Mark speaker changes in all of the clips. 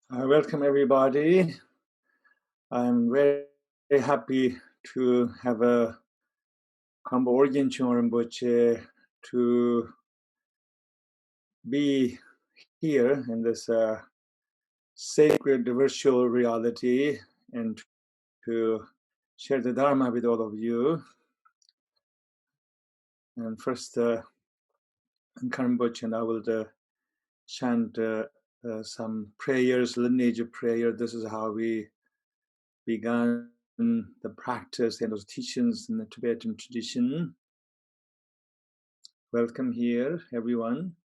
Speaker 1: Welcome everybody. I'm very happy to have a Orgyen Chowang Rinpoche to be here in this sacred virtual reality and to share the Dharma with all of you. And first, Anam Rinpoche and I will chant some prayers, lineage prayer. This is how we began the practice and those teachings in the Tibetan tradition. Welcome here, everyone.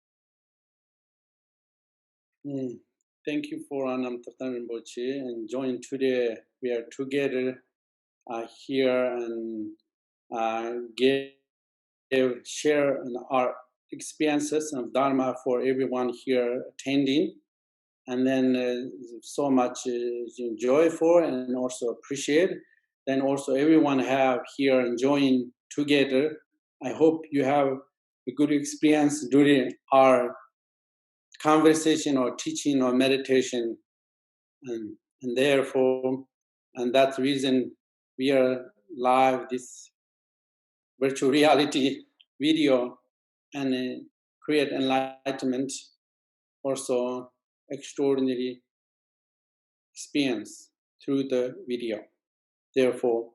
Speaker 2: Thank you for Anam Thubten Rinpoche and join today. We are together here and share our experiences of Dharma for everyone here attending. And then so much joyful and also appreciate. Then also everyone have here enjoying together. I hope you have a good experience during our conversation or teaching or meditation. And therefore, and that's the reason we are live this virtual reality video and create enlightenment, also extraordinary experience through the video. Therefore,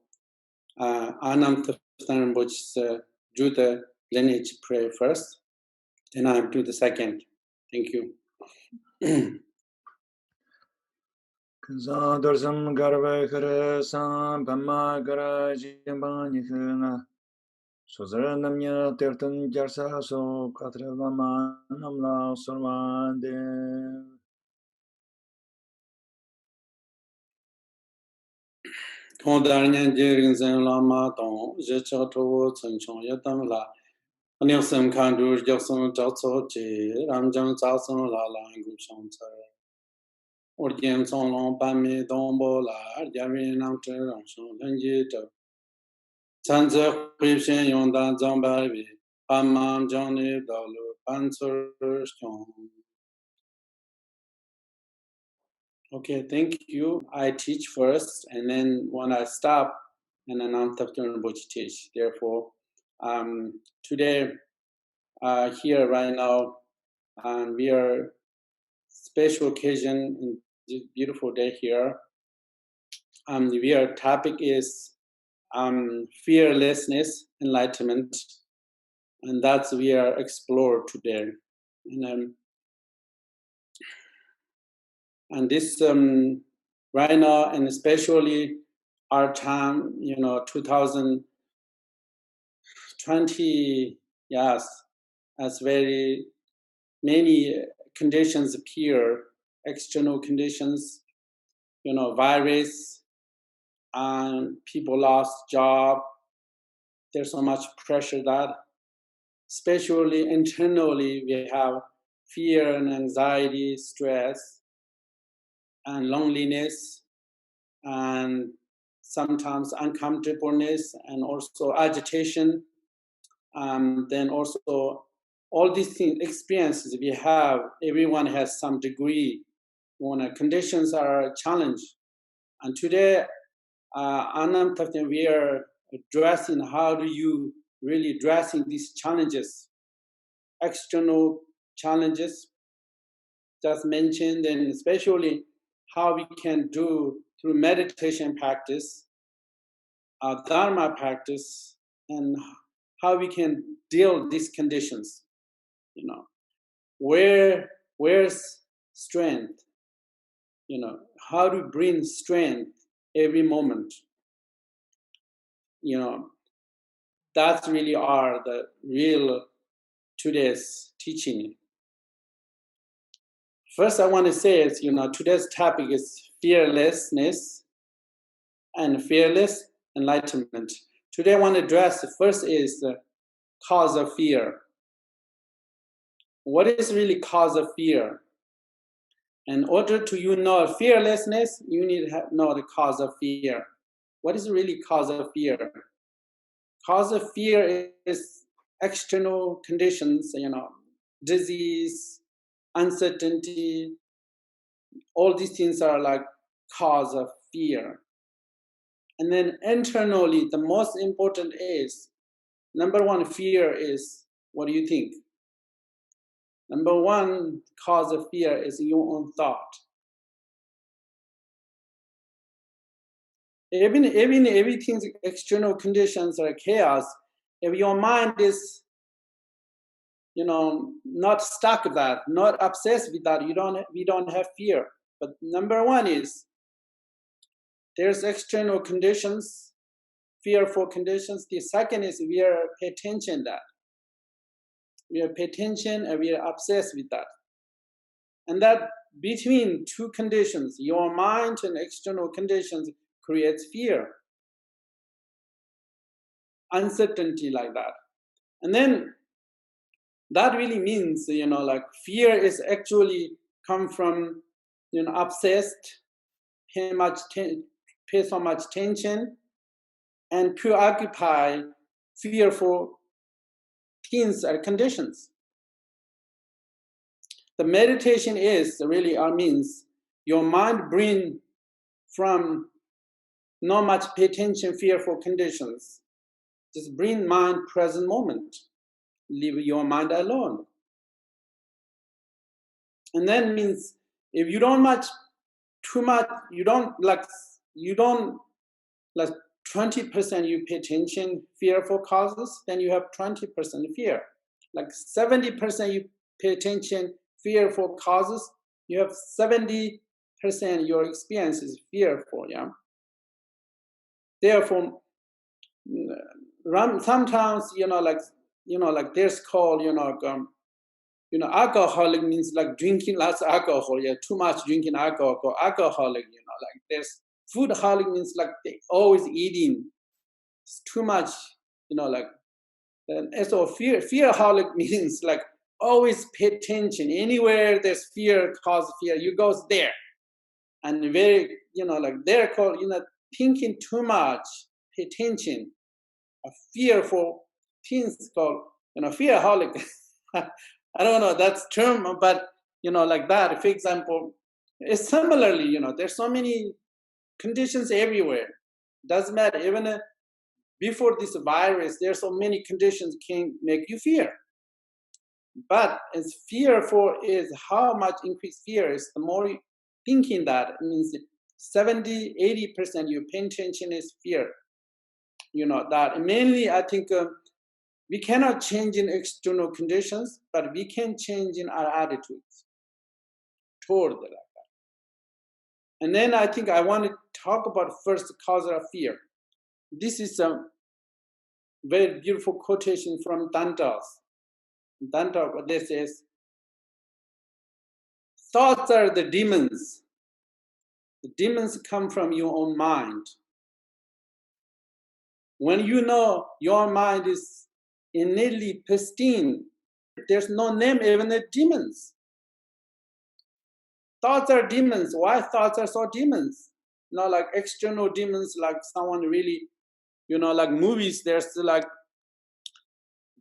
Speaker 2: Anam Thubten Rinpoche do the lineage prayer first, then I do the second. Thank you.
Speaker 1: Dorsam garva kara sam pama kara jimbani huna sozara namya tertan jarsa so katravama namla sorvande.
Speaker 2: Kondarnyan jirin zin lama tong, jecha towo tsunchong yatam la, anilsam kandur jaksam jatso je, ramjang zasam la la ngupshang tsar. Orgyen Chowang Rinpoche dombo la, yamin nam chen rangshang lenji zhab. Chanze huibshen yongdan zangbarbi, pamam jangni dalu pansur shchong. Okay, thank you. I teach first, and then when I stop, and then Anam Thubten Rinpoche teach. Therefore, today, here right now, we are special occasion in this beautiful day here. Our topic is fearlessness, enlightenment, and that's we are explore today. And this right now, and especially our time, 2020, yes, as very many conditions appear, external conditions, virus, and people lost job. There's so much pressure that, especially internally, we have fear and anxiety, stress, and loneliness, and sometimes uncomfortableness, and also agitation. Then also all these things, experiences we have, everyone has some degree when conditions are challenged. And today, Anam Thubten, we are addressing how do you really addressing these challenges, external challenges just mentioned, and especially how we can do through meditation practice, Dharma practice, and how we can deal with these conditions. Where's strength? How to bring strength every moment. That's really are the real today's teaching. First, I want to say is, today's topic is fearlessness and fearless enlightenment. Today, I want to address the first is the cause of fear. What is really cause of fear? In order to know fearlessness, you need to know the cause of fear. What is really cause of fear? Cause of fear is external conditions, disease, uncertainty, all these things are like cause of fear. And then internally, the most important is, number one fear is, what do you think? Number one cause of fear is your own thought. Even everything's external conditions are chaos. If your mind is, not stuck with that, not obsessed with that, we don't have fear. But number one is there's external conditions, fearful conditions. The second is we are pay attention that. We are pay attention and we are obsessed with that. And that between two conditions, your mind and external conditions, creates fear, uncertainty like that. And then that really means, like fear is actually come from, obsessed, pay so much attention, and preoccupy fearful things or conditions. The meditation is really means your mind bring from not much pay attention, fearful conditions. Just bring mind present moment. Leave your mind alone. And then means if you don't too much, you don't like 20% you pay attention, fearful causes, then you have 20% fear. Like 70% you pay attention, fearful causes, you have 70% your experience is fearful, yeah. Therefore, sometimes like there's called alcoholic means like drinking lots of alcohol, yeah, too much drinking alcohol, alcoholic, like there's foodaholic means like they always eating, it's too much, like, and so fearaholic means like always pay attention. Anywhere there's fear, cause fear, you go there. And very, like they're called, thinking too much, pay attention. A fearful things called, fearaholic. I don't know that's term, but like that. For example, it's similarly, there's so many conditions everywhere. Doesn't matter. Even before this virus, there's so many conditions can make you fear. But as fearful is how much increased fear is, the more thinking that it means 70, 80% you pay attention is fear. That mainly I think we cannot change in external conditions, but we can change in our attitudes toward that. And then I think I want to talk about first cause of fear. This is a very beautiful quotation from Dantas. Danta, what this is, thoughts are the demons. The demons come from your own mind. When you know your mind is innately pristine, there's no name even the demons. Thoughts are demons. Why thoughts are so demons? Not like external demons, like someone really, like movies, there's like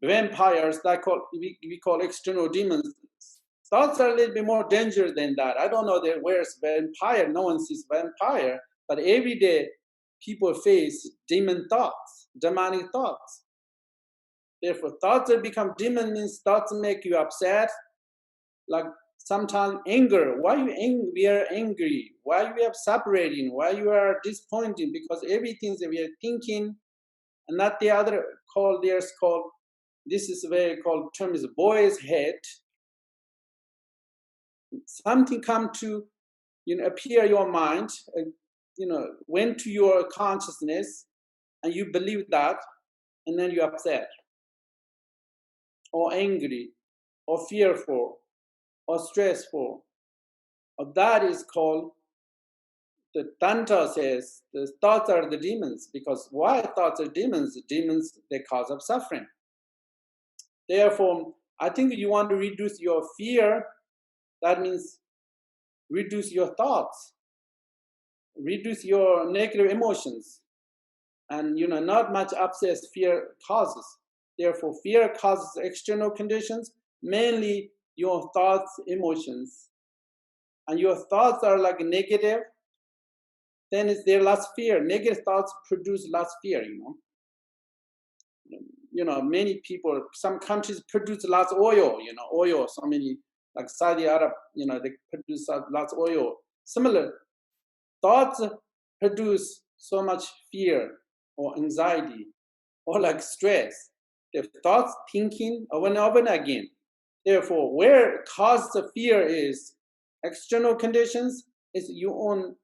Speaker 2: vampires that we call external demons. Thoughts are a little bit more dangerous than that. I don't know where's vampire. No one sees vampire, but every day people face demon thoughts, demonic thoughts. Therefore, thoughts that become demon means thoughts make you upset, like sometimes anger. Why we are angry? Why we are separating? Why you are disappointed? Because everything that we are thinking, and not the other called. There's called. This is very called term is boy's head. Something come to, appear your mind, went to your consciousness, and you believe that, and then you're upset, or angry, or fearful, or stressful. Or that is called, the Tantra says, the thoughts are the demons. Because why thoughts are demons? Demons, they cause of suffering. Therefore, I think you want to reduce your fear. That means reduce your thoughts, reduce your negative emotions, and not much obsessed fear causes. Therefore, fear causes external conditions, mainly your thoughts, emotions. and your thoughts are like negative, then is there less fear. Negative thoughts produce less fear, many people, some countries produce lots of oil, oil, so many, like Saudi Arab, they produce lots of oil. Similar, thoughts produce so much fear or anxiety or like stress. The thoughts thinking over and over and again. Therefore, where cause the fear is external conditions, is your own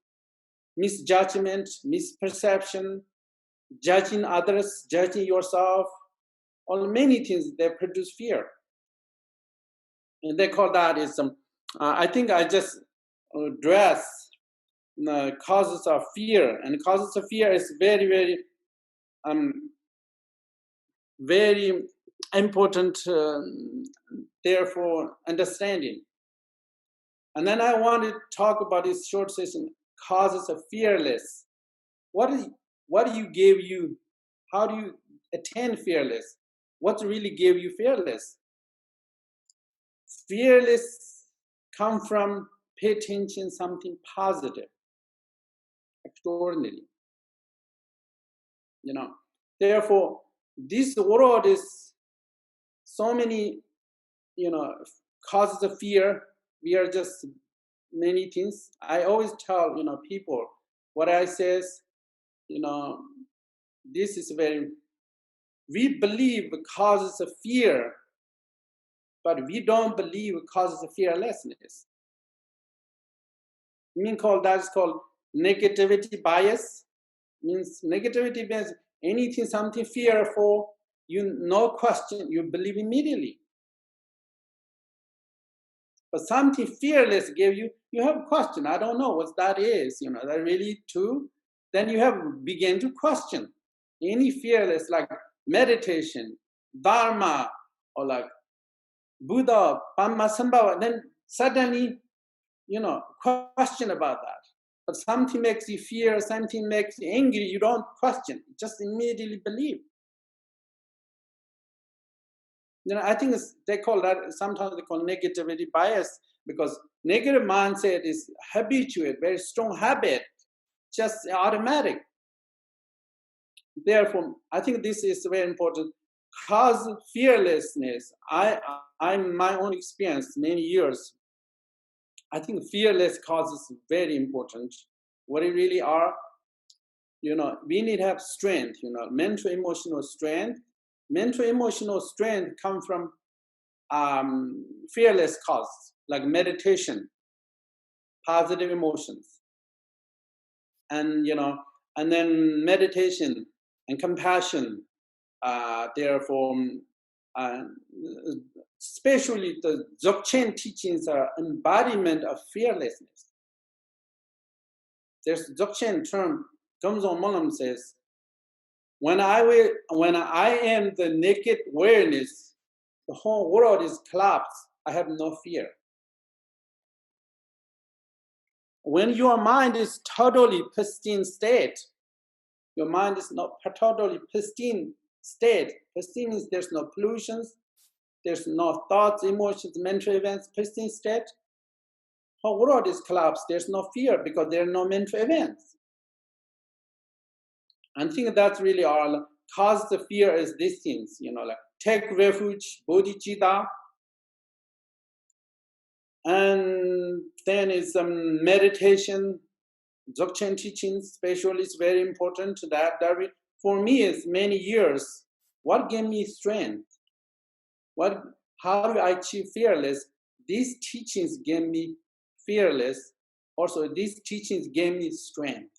Speaker 2: misjudgment, misperception, judging others, judging yourself, all many things that produce fear. And they call that is I think I just address the causes of fear, and causes of fear is very, very, very important, therefore, understanding. And then I want to talk about this short session, causes of fearless. What do you give you? How do you attain fearless? What really gave you fearless? Fearless come from pay attention something positive, extraordinary. Therefore, this world is so many, causes of fear. We are just many things. I always tell, people, what I says, this is very, we believe causes of fear, but we don't believe causes of fearlessness. That's called negativity bias. Means negativity bias, anything, something fearful, no question, you believe immediately. But something fearless gave you have a question. I don't know what that is. That really true. Then you have begin to question. Any fearless, like meditation, Dharma, or like Buddha, Padmasambhava, then suddenly, question about that. But something makes you fear, something makes you angry, you don't question, just immediately believe. I think they call that, sometimes they call negativity bias, because negative mindset is habituate, very strong habit, just automatic. Therefore, I think this is very important. Cause fearlessness. I'm my own experience, many years. I think fearless causes very important. What it really are, we need to have strength, mental emotional strength. Mental emotional strength come from fearless causes, like meditation, positive emotions, and and then meditation and compassion. Therefore, especially the Dzogchen teachings are embodiment of fearlessness. There's Dzogchen term, Gomzong Molam says, when I am the naked awareness, the whole world is collapsed. I have no fear. When your mind is totally pristine state, your mind is not totally pristine state. Pristine is there's no pollutions, there's no thoughts, emotions, mental events, pristine state. Whole world is collapsed. There's no fear because there are no mental events. I think that's really all. Cause the fear is these things, like take refuge, bodhicitta, and then is some meditation, Dzogchen teachings, especially is very important. That for me is many years. What gave me strength? How do I achieve fearless? These teachings gave me fearless. Also, these teachings gave me strength.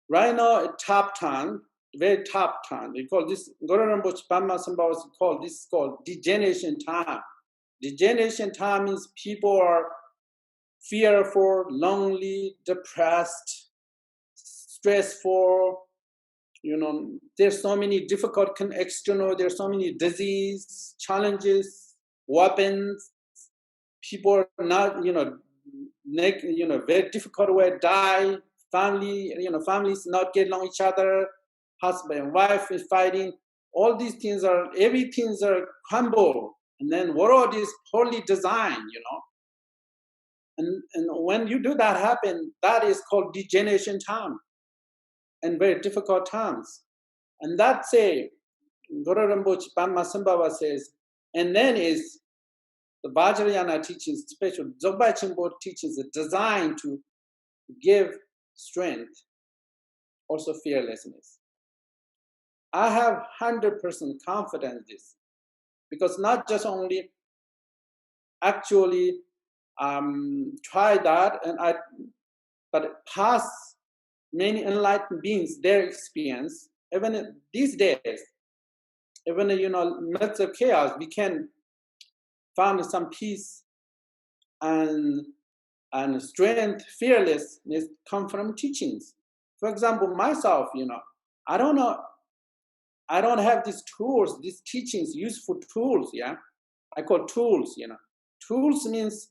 Speaker 2: Right now at Thubten, very Thubten, they call this Guru Rinpoche Padmasambhava is called, this is called degeneration time. Degeneration time means people are fearful, lonely, depressed, stressful. There's so many difficult external, there's so many disease, challenges, weapons. People are not, very difficult way die. Family, families not get along each other. Husband and wife is fighting. All these things everything's are crumble. And then world is poorly designed, And when you do that happen, that is called degeneration time and very difficult times. And that say, Guru Rinpoche Padmasambhava says, and then is the Vajrayana teachings, especially Dzogchen Chimbo teachings, are designed to give strength, also fearlessness. I have 100% confidence in this, because not just only actually try that, but past many enlightened beings, their experience, even these days, even midst of chaos, we can find some peace and strength, fearlessness come from teachings. For example, myself, I don't know, I don't have these tools, these teachings, useful tools, yeah. I call tools, Tools means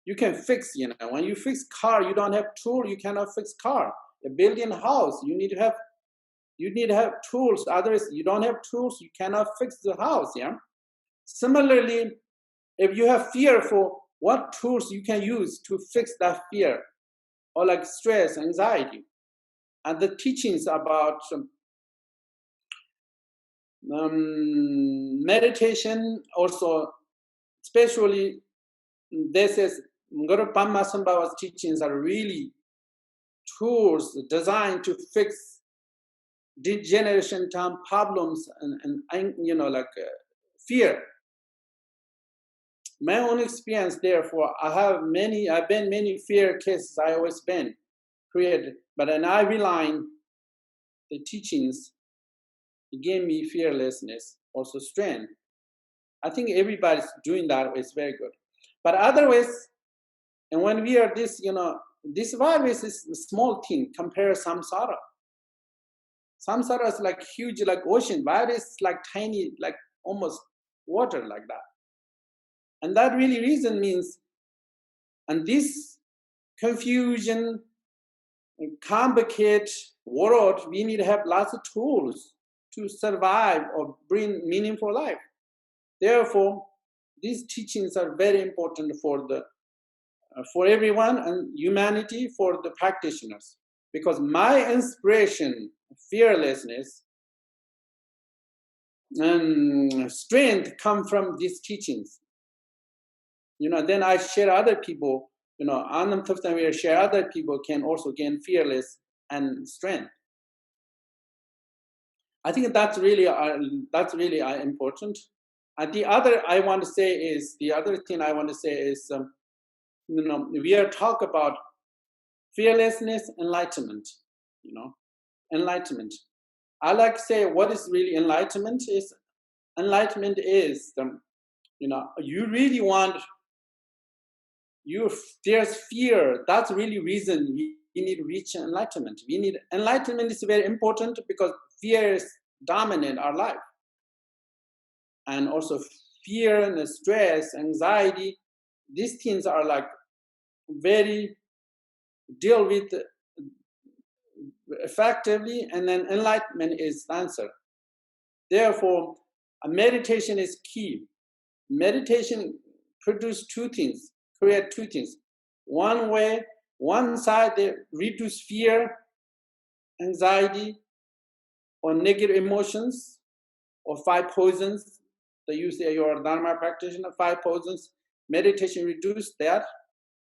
Speaker 2: you can fix, When you fix car, you don't have tool, you cannot fix car. A building house, you need to have tools. Otherwise, you don't have tools, you cannot fix the house, yeah. Similarly, if you have fear, for what tools you can use to fix that fear, or like stress, anxiety, and the teachings about meditation, also, especially this is Guru Padmasambhava's teachings are really tools designed to fix degeneration time problems and fear. My own experience, therefore, I've been many fear cases. I always been created, but then I rely on the teachings. It gave me fearlessness, also strength. I think everybody's doing that is very good. But otherwise, and when we are this, this virus is a small thing compared to samsara. Samsara is like huge, like ocean. Virus is like tiny, like almost water, like that. And that really reason means, and this confusion, complicated world, we need to have lots of tools to survive or bring meaningful life. Therefore, these teachings are very important for everyone and humanity, for the practitioners. Because my inspiration, fearlessness, and strength come from these teachings. Then I share other people, Anam Thubten will share other people can also gain fearless and strength. I think that's really important. And the other thing I want to say is, we are talk about fearlessness, enlightenment. Enlightenment. I like to say what is really enlightenment is. Enlightenment is you really want. There's fear. That's really reason we need to reach enlightenment. Enlightenment is very important because fear is dominant our life, and also fear and stress, anxiety. These things are like very deal with effectively, and then enlightenment is the answer. Therefore, meditation is key. Meditation produce two things, create two things. One side, they reduce fear, anxiety, or negative emotions, or 5 poisons. They use your Dharma practitioner, 5 poisons. Meditation reduce that.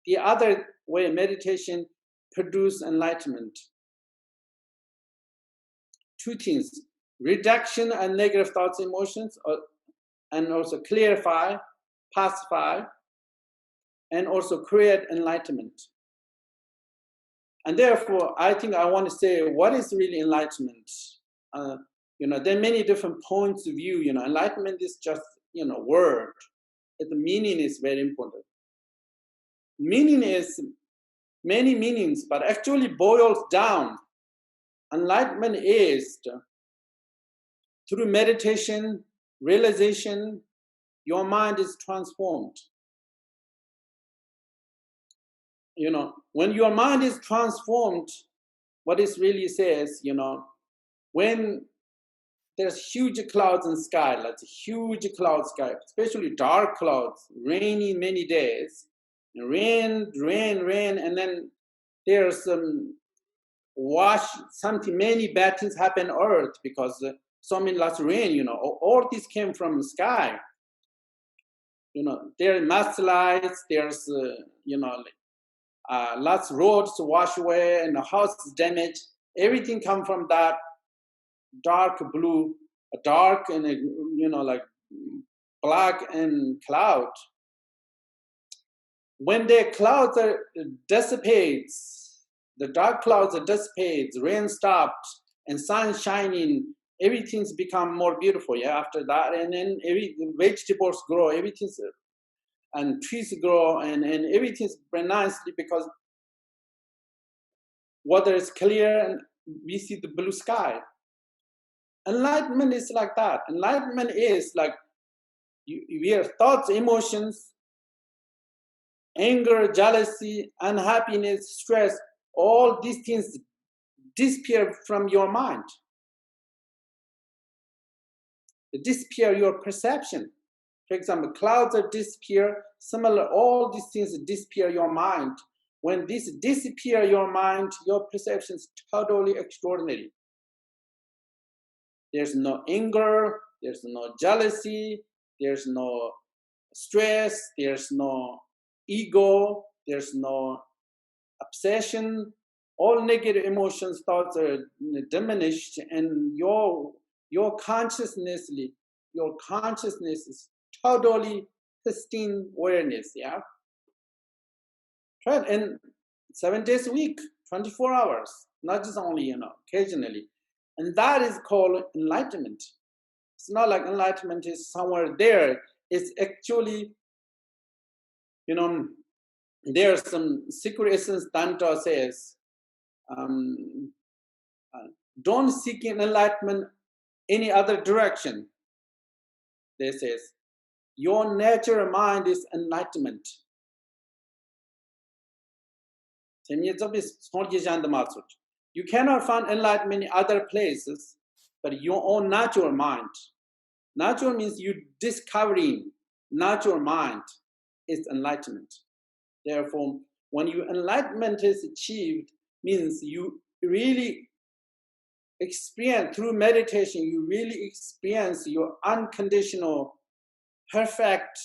Speaker 2: The other way, meditation produce enlightenment. Two things, reduction and negative thoughts, emotions, and also clarify, pacify, and also create enlightenment. And therefore, I think I want to say, what is really enlightenment? There are many different points of view. Enlightenment is just, word. The meaning is very important. Meaning is many meanings, but actually boils down. Enlightenment is through meditation, realization, your mind is transformed. When your mind is transformed, what it really says, when there's huge clouds in the sky, like a huge cloud sky, especially dark clouds, rainy many days, rain, and then there's many bad things happen on earth because so many lots of rain, all this came from the sky. There are mudslides, there's, lots of roads to wash away and the house is damaged. Everything come from that dark blue, dark and, like black and cloud. When the clouds are dissipates, the dark clouds are dissipates, rain stopped, and sun shining, everything's become more beautiful. Yeah, after that, and then vegetables grow, everything's and trees grow, and everything's very nicely because water is clear and we see the blue sky. Enlightenment is like that. Enlightenment is like your thoughts, emotions, anger, jealousy, unhappiness, stress, all these things disappear from your mind. They disappear your perception. For example, clouds are disappear, similar, all these things disappear your mind. When this disappear your mind, your perception is totally extraordinary. There's no anger, there's no jealousy, there's no stress, there's no ego, there's no obsession. All negative emotions, thoughts are diminished, and your consciousness is totally pristine awareness. Yeah, right. And 7 days a week, 24 hours, not just only occasionally, and that is called enlightenment. It's not like enlightenment is somewhere there. It's actually, there's some secret essence Tantra says, don't seek enlightenment any other direction. They says, your natural mind is enlightenment. You cannot find enlightenment in other places, but your own natural mind. Natural means you discovering natural mind is enlightenment. Therefore, when your enlightenment is achieved, means you really experience, through meditation, you really experience your unconditional, perfect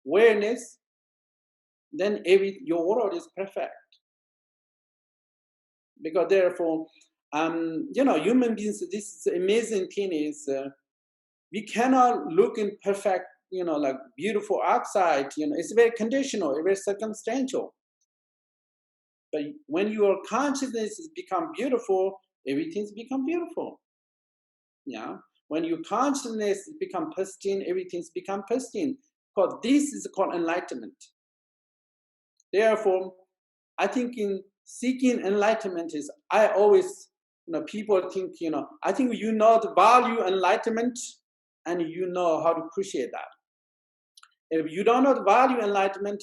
Speaker 2: awareness, then your world is perfect. Because therefore, human beings, this amazing thing is, we cannot look in perfect, like beautiful outside, it's very conditional, very circumstantial. But when your consciousness has become beautiful, everything's become beautiful. Yeah. When your consciousness become pristine, everything's become pristine. Because this is called enlightenment. Therefore, I think in seeking enlightenment is, I always, people think, I think the value enlightenment and how to appreciate that. If you don't know the value enlightenment,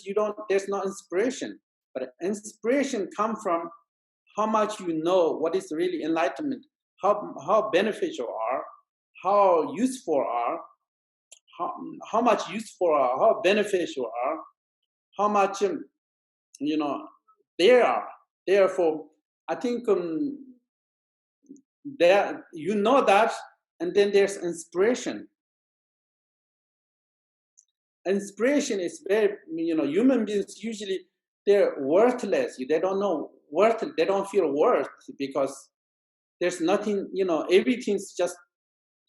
Speaker 2: there's no inspiration. But inspiration comes from how much you know what is really enlightenment, how beneficial are, how useful are, how much useful are, how beneficial are, how much they are. Therefore, I think that that, and then there's inspiration. Inspiration is very, human beings usually, they're worthless. They don't know worth. They don't feel worth because there's nothing, everything's just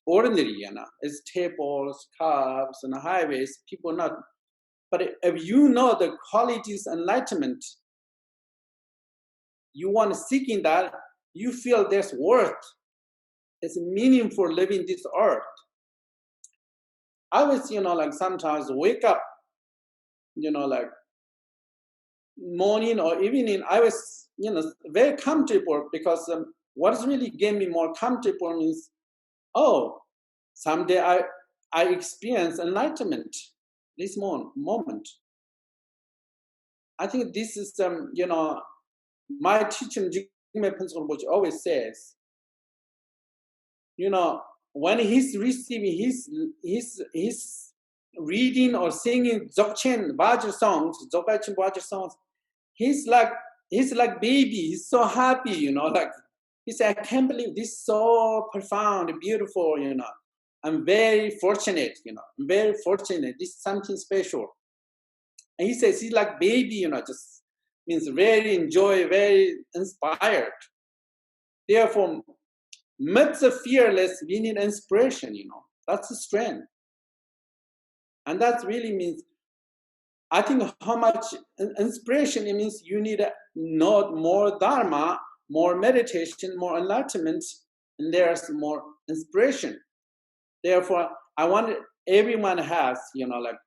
Speaker 2: ordinary, it's tables, cups, and highways, people not. But if you know the qualities enlightenment, you want to seek in that, you feel there's worth. It's meaningful living this earth. I was, like sometimes wake up, like morning or evening, I was, very comfortable because what really gave me more comfortable means, oh, someday I experience enlightenment. This moment. I think this is, my teacher Jigme Phuntsok Rinpoche always says, when he's receiving his reading or singing Dzogchen Bhajan songs, Dzogchen Bhajan songs, he's like baby. He's so happy, you know, like he said, I can't believe this is so profound, beautiful, you know. I'm very fortunate, you know. I'm very fortunate. This is something special. And he says he's like baby, you know, just means very enjoy, very inspired. Therefore, amidst the fearless, we need inspiration, you know. That's the strength. And that really means, I think how much inspiration, it means you need not more Dharma, more meditation, more enlightenment, and there's more inspiration. Therefore, I want everyone has, you know, like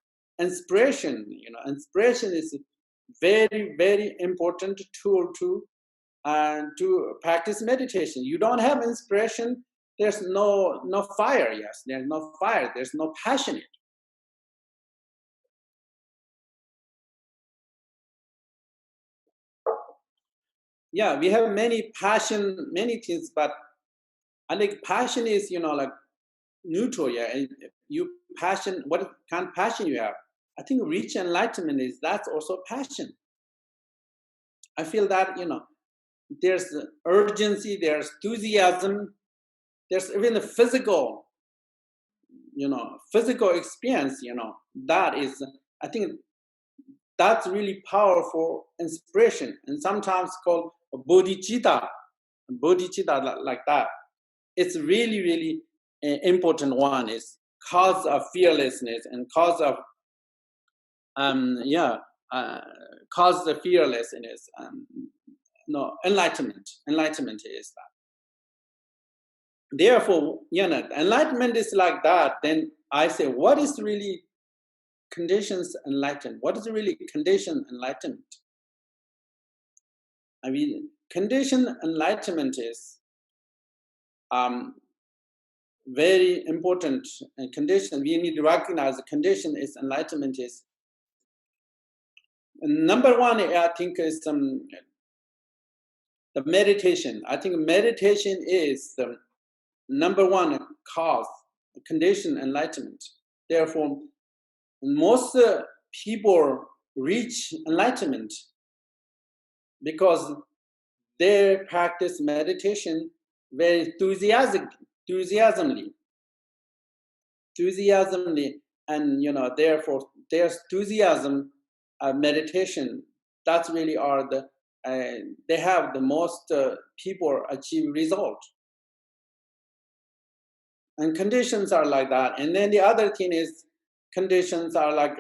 Speaker 2: inspiration, you know, inspiration is very, very important tool to practice meditation. You don't have inspiration, there's no fire. Yes, there's no fire, there's no passion. Yeah, we have many passion, many things, but I think passion is, you know, like neutral. Yeah, and you passion, what kind of passion you have? I think reach enlightenment is, that's also passion. I feel that, you know, there's urgency, there's enthusiasm, there's even the physical, you know, physical experience, you know, that is, I think that's really powerful inspiration, and sometimes called bodhicitta, like that. It's really, really important one is cause of fearlessness and cause of, cause the fearlessness, no, enlightenment. Enlightenment is that. Therefore, you know, enlightenment is like that. Then I say, what is really conditions enlightenment? What is really condition enlightenment? I mean, condition enlightenment is very important condition. We need to recognize the condition is enlightenment is. Number one, I think, is the meditation. I think meditation is the number one cause, condition enlightenment. Therefore, most people reach enlightenment because they practice meditation very enthusiasmally, and, you know, therefore there's enthusiasm, meditation. That's really are the they have the most people achieve result, and conditions are like that. And then the other thing is conditions are like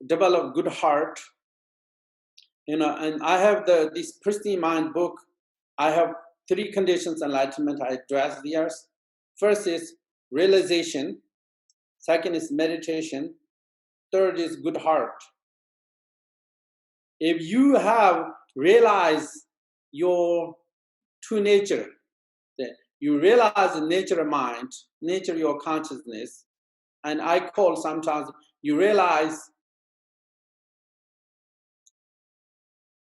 Speaker 2: develop good heart, you know. And I have this Pristine Mind book. I have 3 conditions enlightenment I address here. First is realization, second is meditation, third is good heart. If you have realized your true nature, you realize the nature of mind, nature of your consciousness, and I call sometimes you realize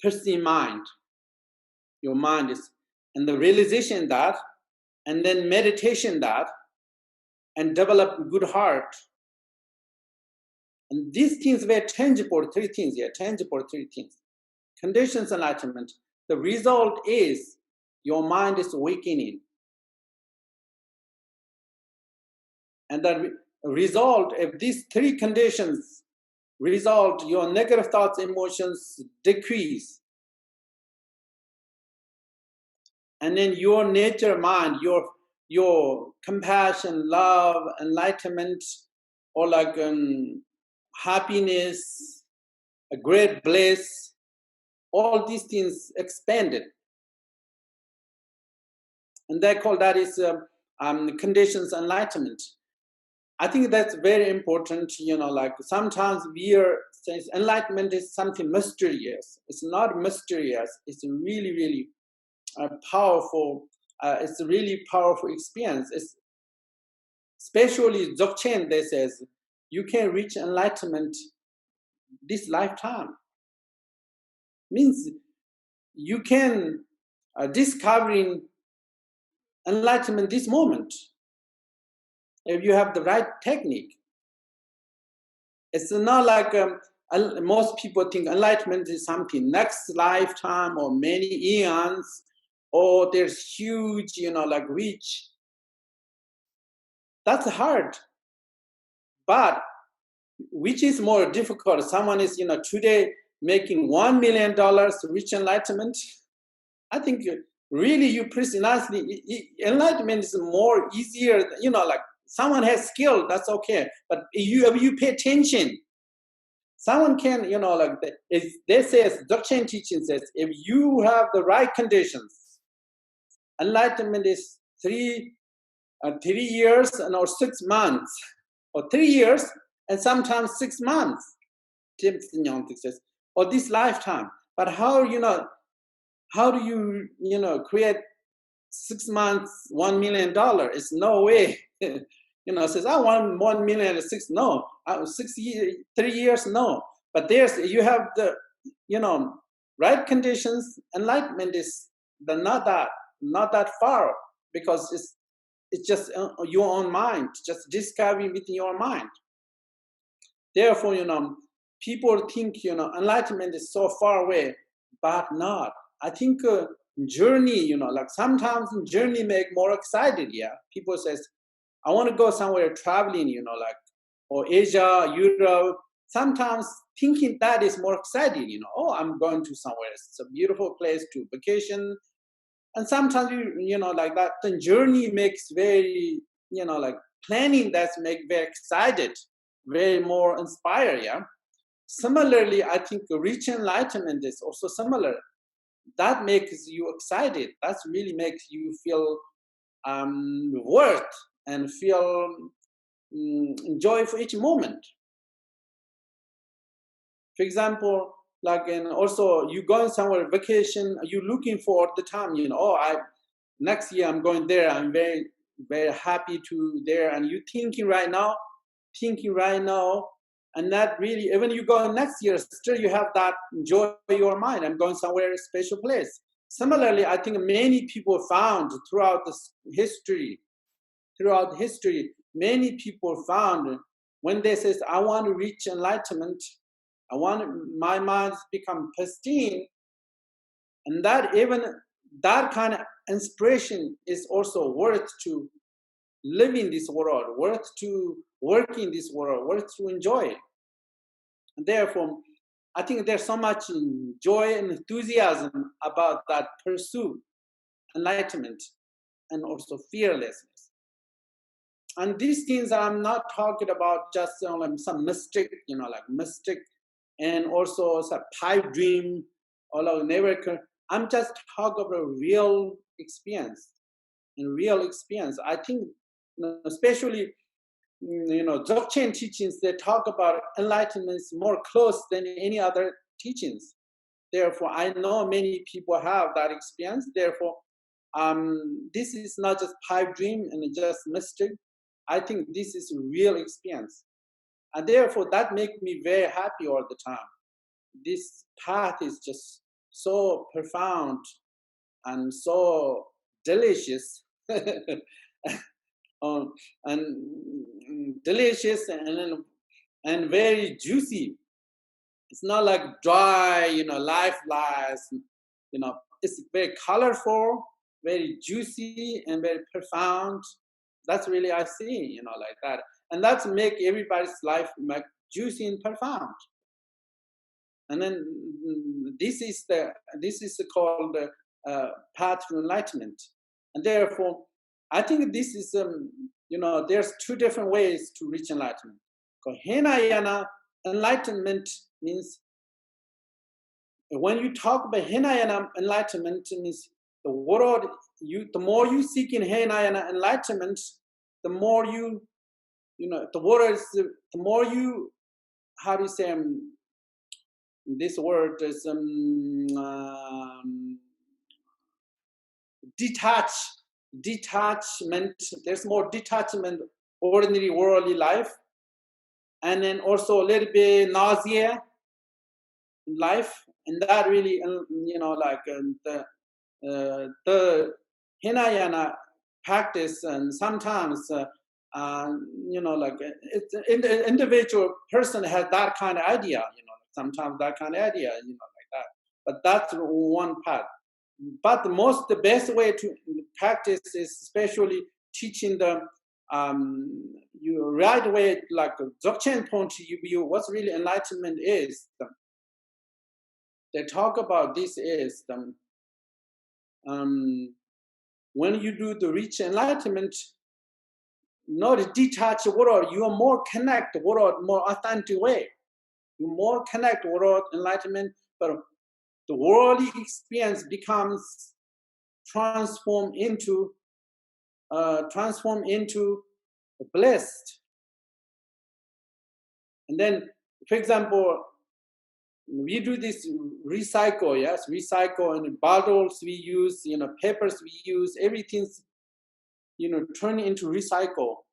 Speaker 2: pristine mind. Your mind is, and the realization that, and then meditation that, and develop good heart. And these things were tangible, 3 things here, tangible 3 things. Conditions enlightenment. The result is your mind is awakening. And the result, if these 3 conditions result, your negative thoughts, emotions decrease. And then your nature mind, your compassion, love, enlightenment, or like happiness, a great bliss, all these things expanded. And they call that is conditions enlightenment. I think that's very important, you know, like sometimes we are saying enlightenment is something mysterious. It's not mysterious. It's really, really powerful. It's a really powerful experience. It's, especially Dzogchen, they says, you can reach enlightenment this lifetime. Means you can discovering enlightenment this moment if you have the right technique. It's not like most people think enlightenment is something next lifetime or many eons, or there's huge, like reach. That's hard. But which is more difficult? Someone is, today making $1 million reach enlightenment. I think really you precisely enlightenment is more easier. Like someone has skill, that's okay. But you pay attention. Someone can, like they say, as Dzogchen teaching says, if you have the right conditions, enlightenment is 3 years and or 6 months, or 3 years and sometimes 6 months. Tim says, or this lifetime. But how do you create 6 months, $1 million? It's no way. Says I want 1 million and 6. No, 6 years, 3 years. No, but you have the right conditions. Enlightenment is not that far, because it's just your own mind, just discovering within your mind. Therefore, people think enlightenment is so far away, but not. I think journey, like sometimes journey make more excited. Yeah, people says, I want to go somewhere traveling, like, or Asia, Europe. Sometimes thinking that is more exciting, oh, I'm going to somewhere. It's a beautiful place to vacation. And sometimes, like that, the journey makes very, like planning that's make very excited, very more inspired, yeah. Similarly, I think rich enlightenment is also similar. That makes you excited. That really makes you feel worth and feel joy for each moment. For example, like, and also you going somewhere vacation, you looking for the time, next year I'm going there. I'm very, very happy to there. And you thinking right now, and that really, even you go next year, still you have that joy in your mind. I'm going somewhere special place. Similarly, I think many people found throughout history, many people found when they says, I want to reach enlightenment, I want my mind to become pristine, and that even that kind of inspiration is also worth to live in this world, worth to work in this world, worth to enjoy it. And therefore, I think there's so much joy and enthusiasm about that pursuit, enlightenment, and also fearlessness. And these things I'm not talking about just some mystic, like mystic, and also some pipe dream, or never. I'm just talking about real experience. And real experience, I think, especially Dzogchen teachings, they talk about enlightenment more close than any other teachings. Therefore, I know many people have that experience. Therefore, this is not just pipe dream and just mystic. I think this is real experience. And therefore, that makes me very happy all the time. This path is just so profound and so delicious. And delicious and very juicy. It's not like dry, lifeless. It's very colorful, very juicy, and very profound. That's really I see, like that, and that's make everybody's life juicy and profound. And then this is called the path to enlightenment, and therefore I think this is there's 2 different ways to reach enlightenment. Hinayana enlightenment means, when you talk about Hinayana enlightenment, means the world, the more you seek in Hinayana enlightenment, the more the world is, the more you, how do you say, this word is detachment. There's more detachment, ordinary worldly life, and then also a little bit nausea in life, and that really, the Hinayana practice, and sometimes like the individual person has that kind of idea, sometimes that kind of idea, like that. But that's one part. But the best way to practice is especially teaching the right way, like Dzogchen point of view, what's really enlightenment is. They talk about this is when you do the reach enlightenment, not detach the world, you are more connect the world more authentic way. You more connect world enlightenment, but the worldly experience becomes transformed into blessed. And then, for example, we do this recycle, yes, recycle, and bottles we use, papers we use, everything's, turn into recycle.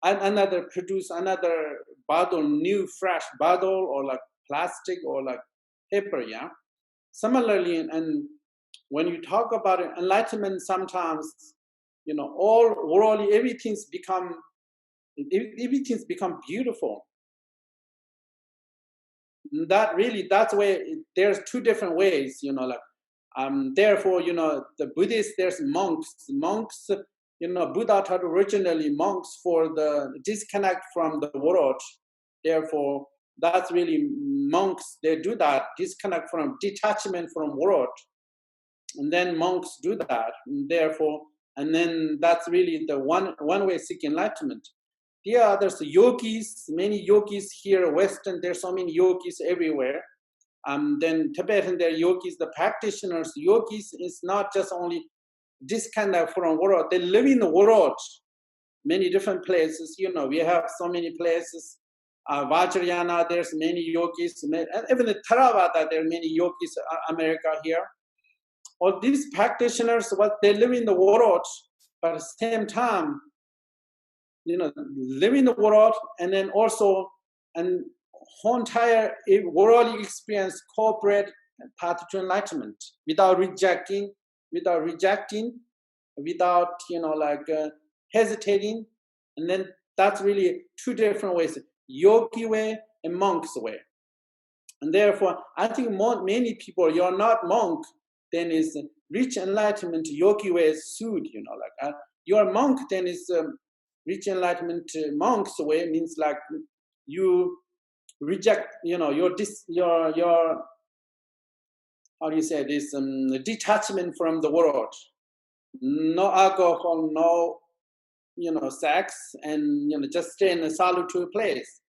Speaker 2: And produce another bottle, new fresh bottle, or like plastic or like paper, yeah. Similarly, and when you talk about enlightenment, sometimes, all worldly everything's become beautiful. That's where there's two different ways, therefore, the Buddhists, there's monks, Buddha taught originally monks for the disconnect from the world. Therefore, that's really monks, they do that, disconnect from detachment from world. And then monks do that. And then that's really the one way seek enlightenment. The others, yogis, many yogis here, Western, there's so many yogis everywhere. Then Tibetan, there are yogis, the practitioners. Yogis is not just only disconnect from world, they live in the world, many different places. We have so many places. Vajrayana, there's many yogis, and even the Theravada, there are many yogis, America here. All these practitioners, they live in the world, but at the same time, live in the world, and then also, and whole entire worldly experience cooperate path to enlightenment without rejecting, without hesitating. And then that's really two different ways: yogi way and monk's way. And therefore, I think many people, you're not monk, then is reach enlightenment, yogi way is sued, you're monk, then is reach enlightenment, monk's way means like you reject, your how do you say this, detachment from the world, no alcohol, no sex, and just stay in a solitary place.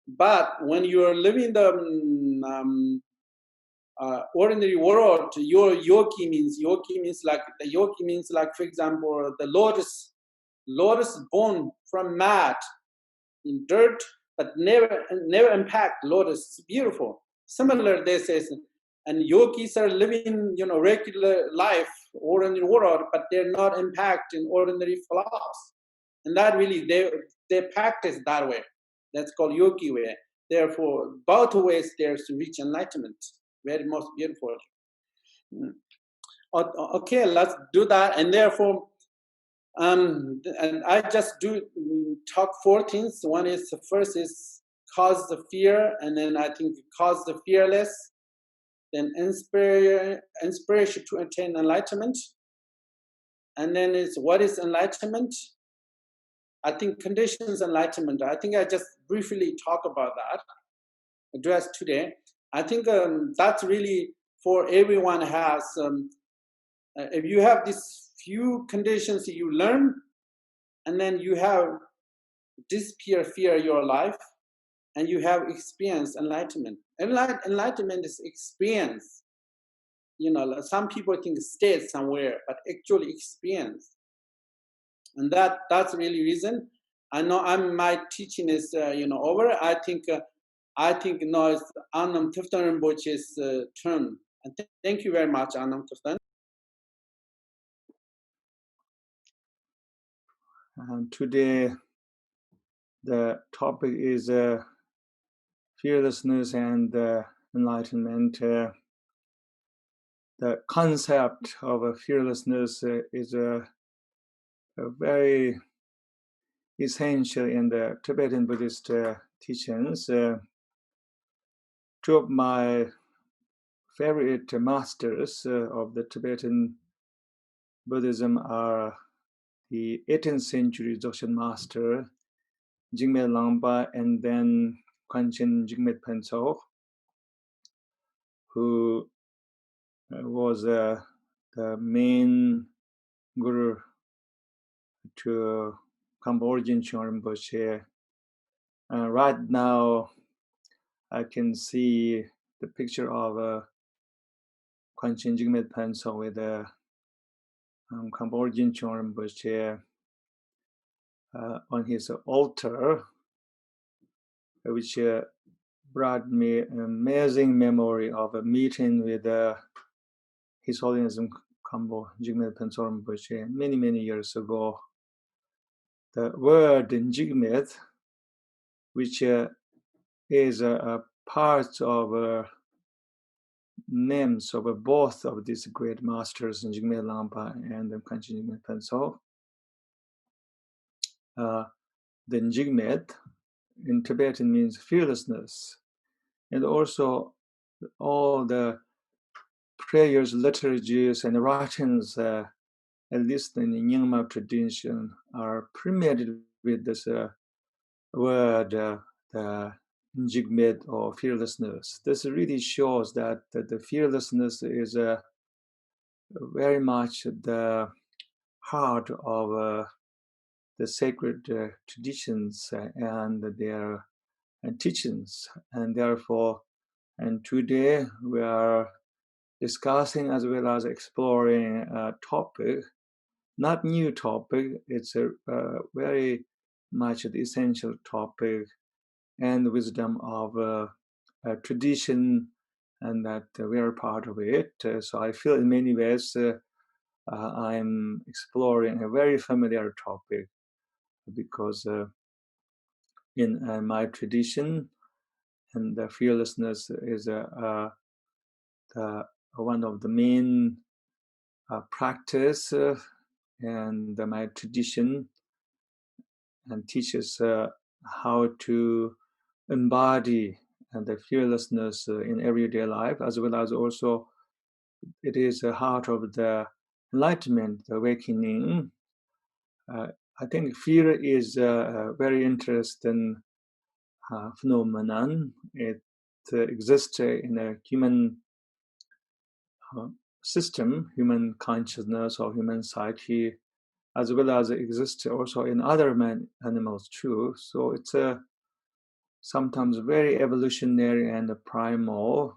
Speaker 2: But when you're living the ordinary world, your yogi means like, for example, the lotus born from mud in dirt, but never impact lotus. It's beautiful. Similar, this is, and yogis are living, regular life, ordinary world, but they're not impact in ordinary flaws. And that really, they practice that way. That's called yogi way. Therefore, both ways there's to reach enlightenment. Very most beautiful. Okay, let's do that. And therefore, and I just do talk four things. One is, the first is cause the fear, and then I think cause the fearless, then inspiration to attain enlightenment, and then is what is enlightenment. I think conditions enlightenment. I think I just briefly talk about that, address today. I think that's really for everyone has. If you have these few conditions you learn, and then you have disappear fear your life, and you have experience enlightenment. Enlightenment is experience. Some people think state somewhere, but actually experience. And that's really reason. I know my teaching is over. I think now it's Anam Thubten Rinpoche's turn. And thank you very much, Anam Thubten.
Speaker 1: And today, the topic is fearlessness and enlightenment. The concept of fearlessness is a very essential in the Tibetan Buddhist teachings. Two of my favorite masters of the Tibetan Buddhism are the 18th century Dzogchen master, Jigme Langpa, and then Kwanchen Jigme Phuntsok, who was the main guru to Orgyen Chowang Rinpoche. Right now, I can see the picture of Kwanchen Jigme Phuntsok with Orgyen Chowang Rinpoche on his altar, which brought me an amazing memory of a meeting with His Holiness Khampo Jigme Phuntsok Rinpoche many, many years ago. The word Jigme, which is a part of names of both of these great masters, Jigme Langpa and Kwanchen Jigme Phuntsok. The Jigme in Tibetan means fearlessness, and also all the prayers, liturgies, and writings, at least in the Nyingma tradition, are permeated with this word, the Jigme or fearlessness. This really shows that the fearlessness is very much the heart of the sacred traditions and their teachings, and therefore, and today we are discussing as well as exploring a topic, not new topic. It's a very much the essential topic and the wisdom of tradition, and that we are part of it. So I feel in many ways I'm exploring a very familiar topic, because in my tradition, and the fearlessness is one of the main practice, and my tradition, and teaches how to embody the fearlessness in everyday life, as well as also it is the heart of the enlightenment, the awakening. I think fear is a very interesting phenomenon. It exists in a human system, human consciousness or human psyche, as well as it exists also in other animals too. So it's sometimes very evolutionary and primal,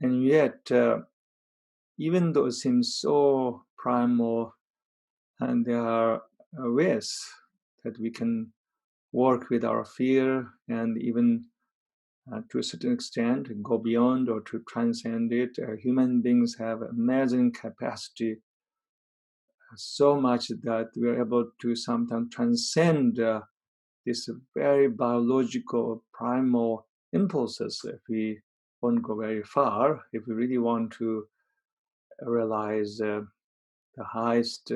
Speaker 1: and yet even though it seems so primal, and there are ways that we can work with our fear, and even to a certain extent go beyond or to transcend it. Human beings have amazing capacity, so much that we are able to sometimes transcend this very biological primal impulses. If we won't go very far, if we really want to realize the highest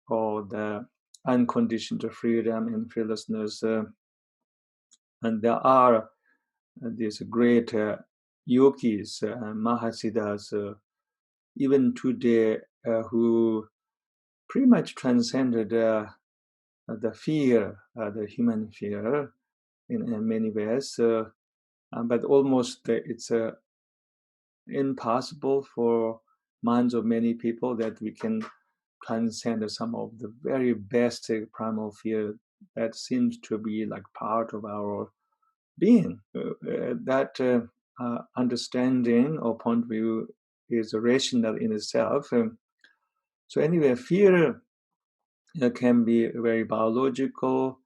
Speaker 1: or the unconditioned freedom and fearlessness, and there are these great yogis, Mahasiddhas, even today, who pretty much transcended the fear, the human fear, in many ways, but almost it's impossible for minds of many people that we can transcend some of the very basic primal fear that seems to be like part of our being. That understanding or point of view is rational in itself. So anyway, fear can be very biological,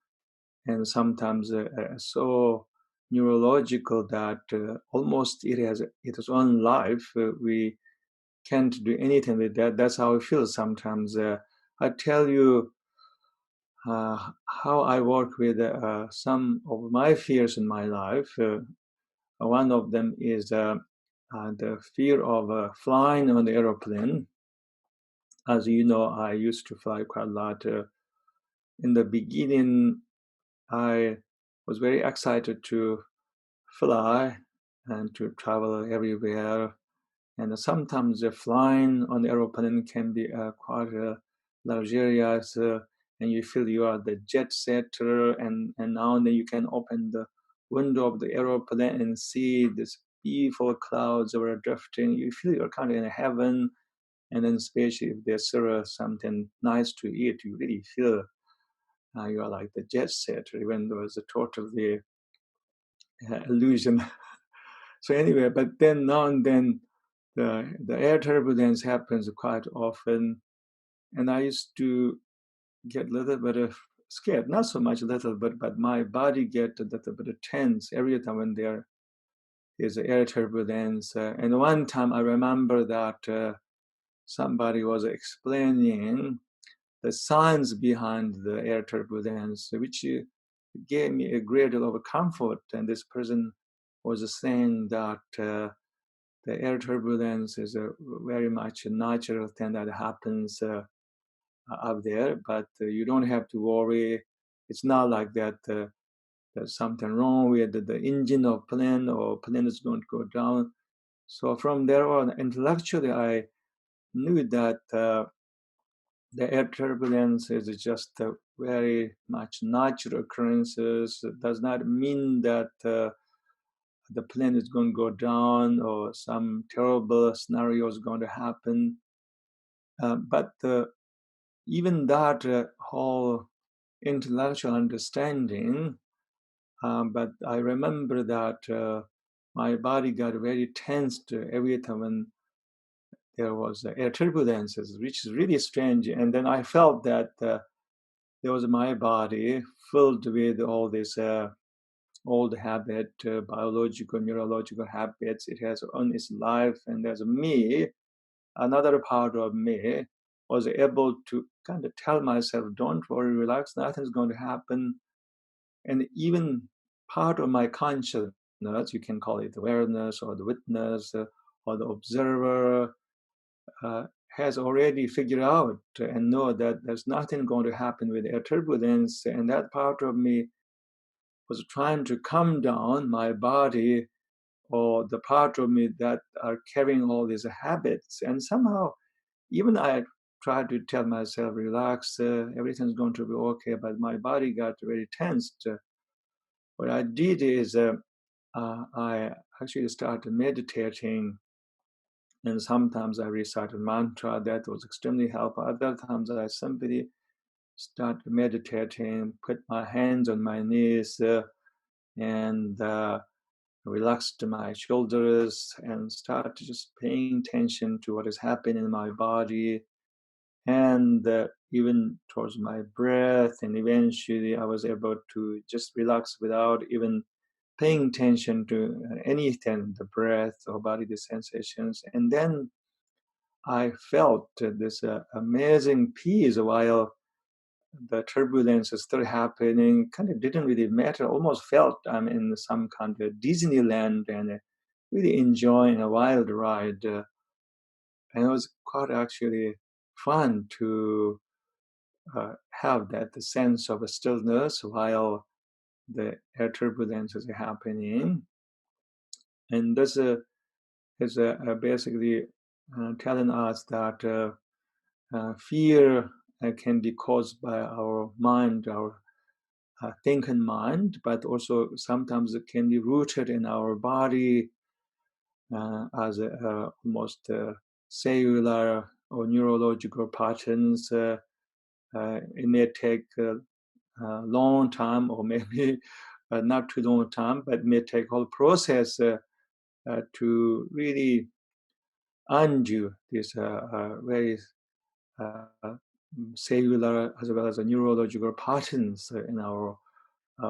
Speaker 1: and sometimes so neurological that almost it has its own life. We can't do anything with that. That's how I feel sometimes. I tell you how I work with some of my fears in my life. One of them is the fear of flying on the aeroplane. As you know, I used to fly quite a lot in the beginning, I was very excited to fly and to travel everywhere. And sometimes flying on the aeroplane can be quite luxurious, and you feel you are the jet setter. And now and then you can open the window of the aeroplane and see this beautiful clouds that were drifting. You feel you're kind of in heaven. And then, especially if there's something nice to eat, you really feel you are like the jet setter, even though it's a totally illusion. So anyway, but then now and then the air turbulence happens quite often, and I used to get a little bit of scared, not so much little, but my body get a little bit of tense every time when there is air turbulence. And one time I remember that somebody was explaining the science behind the air turbulence, which gave me a great deal of comfort. And this person was saying that the air turbulence is a very much a natural thing that happens up there, but you don't have to worry. It's not like that there's something wrong with the engine of plane or plane is going to go down. So from there on, intellectually, I knew that the air turbulence is just a very much natural occurrences. It does not mean that the plane is going to go down or some terrible scenario is going to happen. But even that whole intellectual understanding, but I remember that my body got very tensed every time when there was air turbulences, which is really strange. And then I felt that there was my body filled with all this old habit, biological, neurological habits. It has on its life, and there's me, another part of me was able to kind of tell myself, don't worry, relax, nothing's going to happen. And even part of my consciousness, you can call it awareness or the witness or the observer, has already figured out and know that there's nothing going to happen with air turbulence. And that part of me was trying to calm down my body or the part of me that are carrying all these habits. And somehow, even I tried to tell myself, relax, everything's going to be okay, but my body got very tensed. What I did is I actually started meditating, and sometimes I recited mantra. That was extremely helpful. Other times I simply started meditating, put my hands on my knees, and relaxed my shoulders and started just paying attention to what is happening in my body and even towards my breath. And eventually I was able to just relax without even paying attention to anything, the breath or body, the sensations. And then I felt this amazing peace while the turbulence is still happening. Kind of didn't really matter. Almost felt I'm in some kind of Disneyland and really enjoying a wild ride. And it was quite actually fun to have that the sense of a stillness while the air turbulence is happening. And this is basically telling us that fear can be caused by our mind, our thinking mind, but also sometimes it can be rooted in our body as almost cellular or neurological patterns. It may take a long time or maybe not too long time, but may take whole process to really undo this very uh, cellular as well as neurological patterns in our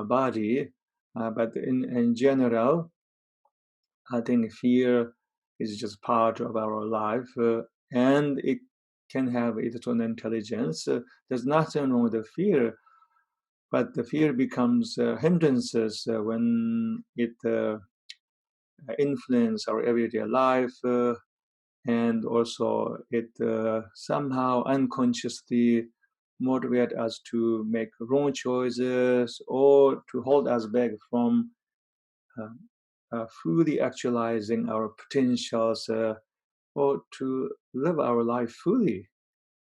Speaker 1: body. But in general, I think fear is just part of our life and it can have its own intelligence. There's nothing wrong with the fear, but the fear becomes hindrances when it influences our everyday life and also it somehow unconsciously motivate us to make wrong choices or to hold us back from fully actualizing our potentials, or to live our life fully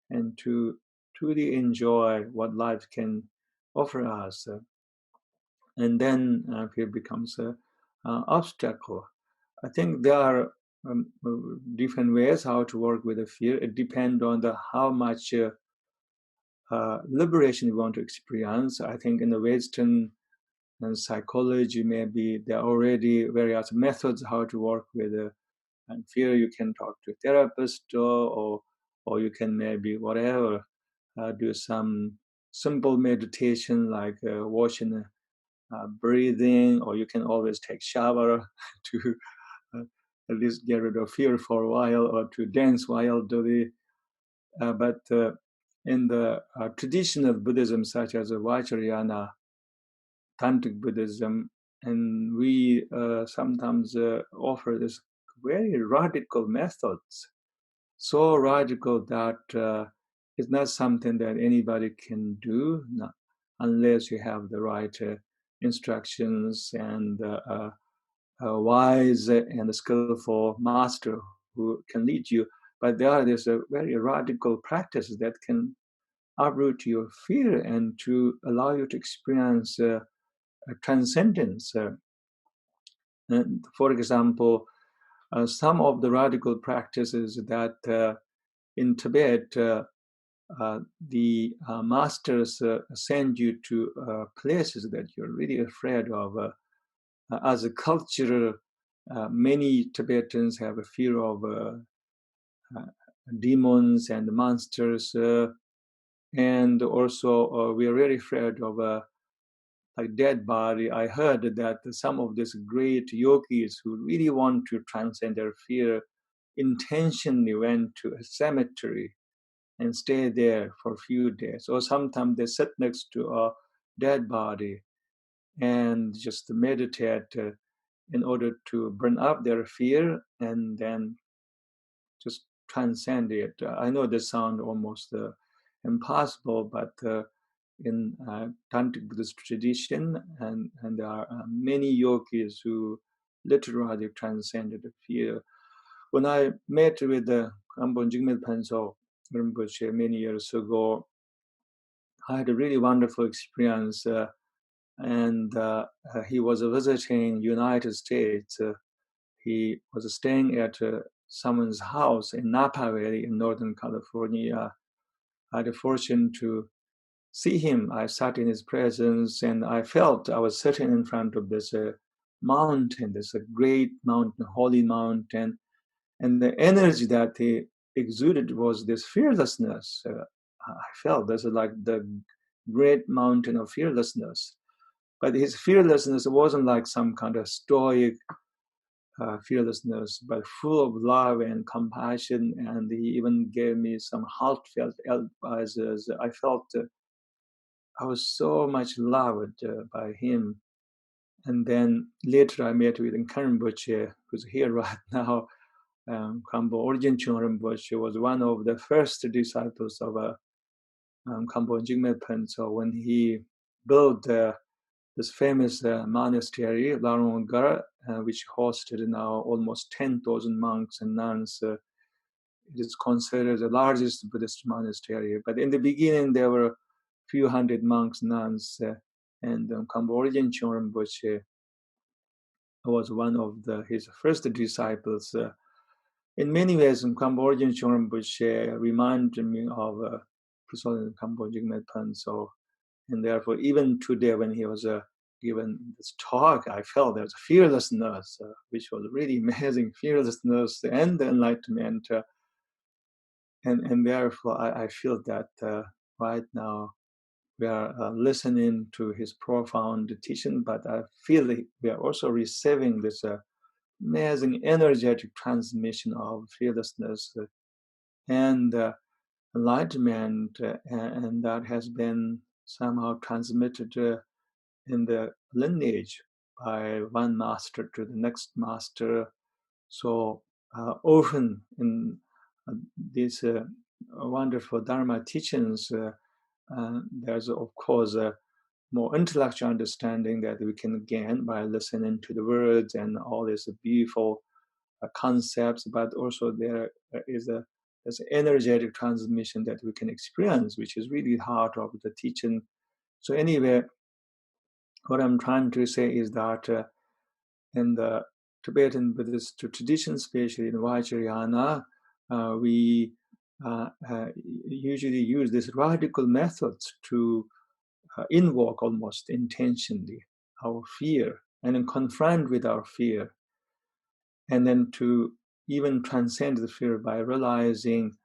Speaker 1: and to truly enjoy what life can offer us. And then fear becomes an obstacle. I think there are different ways how to work with the fear. It depends on the how much liberation you want to experience. I think in the Western and psychology, maybe there are already various methods how to work with and fear. You can talk to a therapist, or you can maybe whatever do some simple meditation like washing, breathing, or you can always take shower to at least get rid of fear for a while, or to dance while doing. But in the tradition of Buddhism, such as Vajrayana, Tantric Buddhism, and we sometimes offer this very radical methods, so radical that it's not something that anybody can do unless you have the right instructions and wise and skillful master who can lead you. But there's a very radical practice that can uproot your fear and to allow you to experience a transcendence. And for example, some of the radical practices that in Tibet, the masters send you to places that you're really afraid of. As a culture, many Tibetans have a fear of demons and monsters, and also we are really afraid of like dead body. I heard that some of these great yogis who really want to transcend their fear intentionally went to a cemetery and stay there for a few days, or sometimes they sit next to a dead body and just meditate in order to burn up their fear and then just transcend it. I know this sounds almost impossible, but in Tantric Buddhist tradition, and there are many yogis who literally transcended the fear. When I met with the Jigme Phuntsok Rinpoche many years ago, I had a really wonderful experience, and he was visiting United States. He was staying at someone's house in Napa Valley in Northern California. I had the fortune to see him. I sat in his presence and I felt I was sitting in front of this mountain, this great mountain, holy mountain. And the energy that he exuded was this fearlessness. I felt this is like the great mountain of fearlessness. But his fearlessness wasn't like some kind of stoic fearlessness, but full of love and compassion. And he even gave me some heartfelt advices. I felt I was so much loved by him. And then later I met with Orgyen Rinpoche, who's here right now. Orgyen Chowang Rinpoche was one of the first disciples of Jigme Phuntsok when he built this famous monastery, Larung Gar, which hosted now almost 10,000 monks and nuns. It is considered the largest Buddhist monastery. But in the beginning, there were a few hundred monks, nuns, and Orgyen Chowang Rinpoche was one of his first disciples. In many ways, Orgyen Chowang Rinpoche reminded me of Pristine Jigme Phuntsok. And therefore, even today, when he was given this talk, I felt there's fearlessness, which was really amazing, fearlessness and enlightenment. And therefore, I feel that right now we are listening to his profound teaching, but I feel that we are also receiving this amazing energetic transmission of fearlessness and enlightenment, and that has been somehow transmitted in the lineage by one master to the next master. So often in these wonderful Dharma teachings, there's, of course, a more intellectual understanding that we can gain by listening to the words and all these beautiful concepts, but also there is there's energetic transmission that we can experience, which is really the heart of the teaching. So anyway, what I'm trying to say is that in the Tibetan Buddhist tradition, especially in Vajrayana, we usually use these radical methods to invoke almost intentionally our fear and then confront with our fear, and then to even transcend the fear by realizing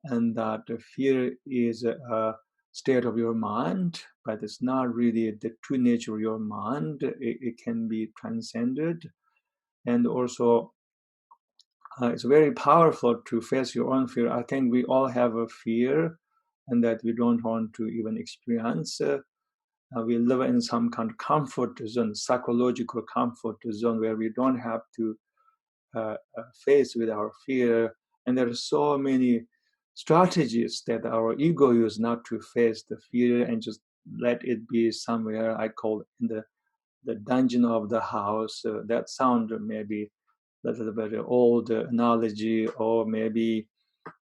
Speaker 1: and that the fear is a state of your mind, but it's not really the true nature of your mind. It can be transcended. And also, it's very powerful to face your own fear. I think we all have a fear and that we don't want to even experience. We live in some kind of comfort zone, psychological comfort zone, where we don't have to face with our fear. And there are so many strategies that our ego use not to face the fear and just let it be somewhere. I call it in the dungeon of the house. That sound maybe a little bit old analogy, or maybe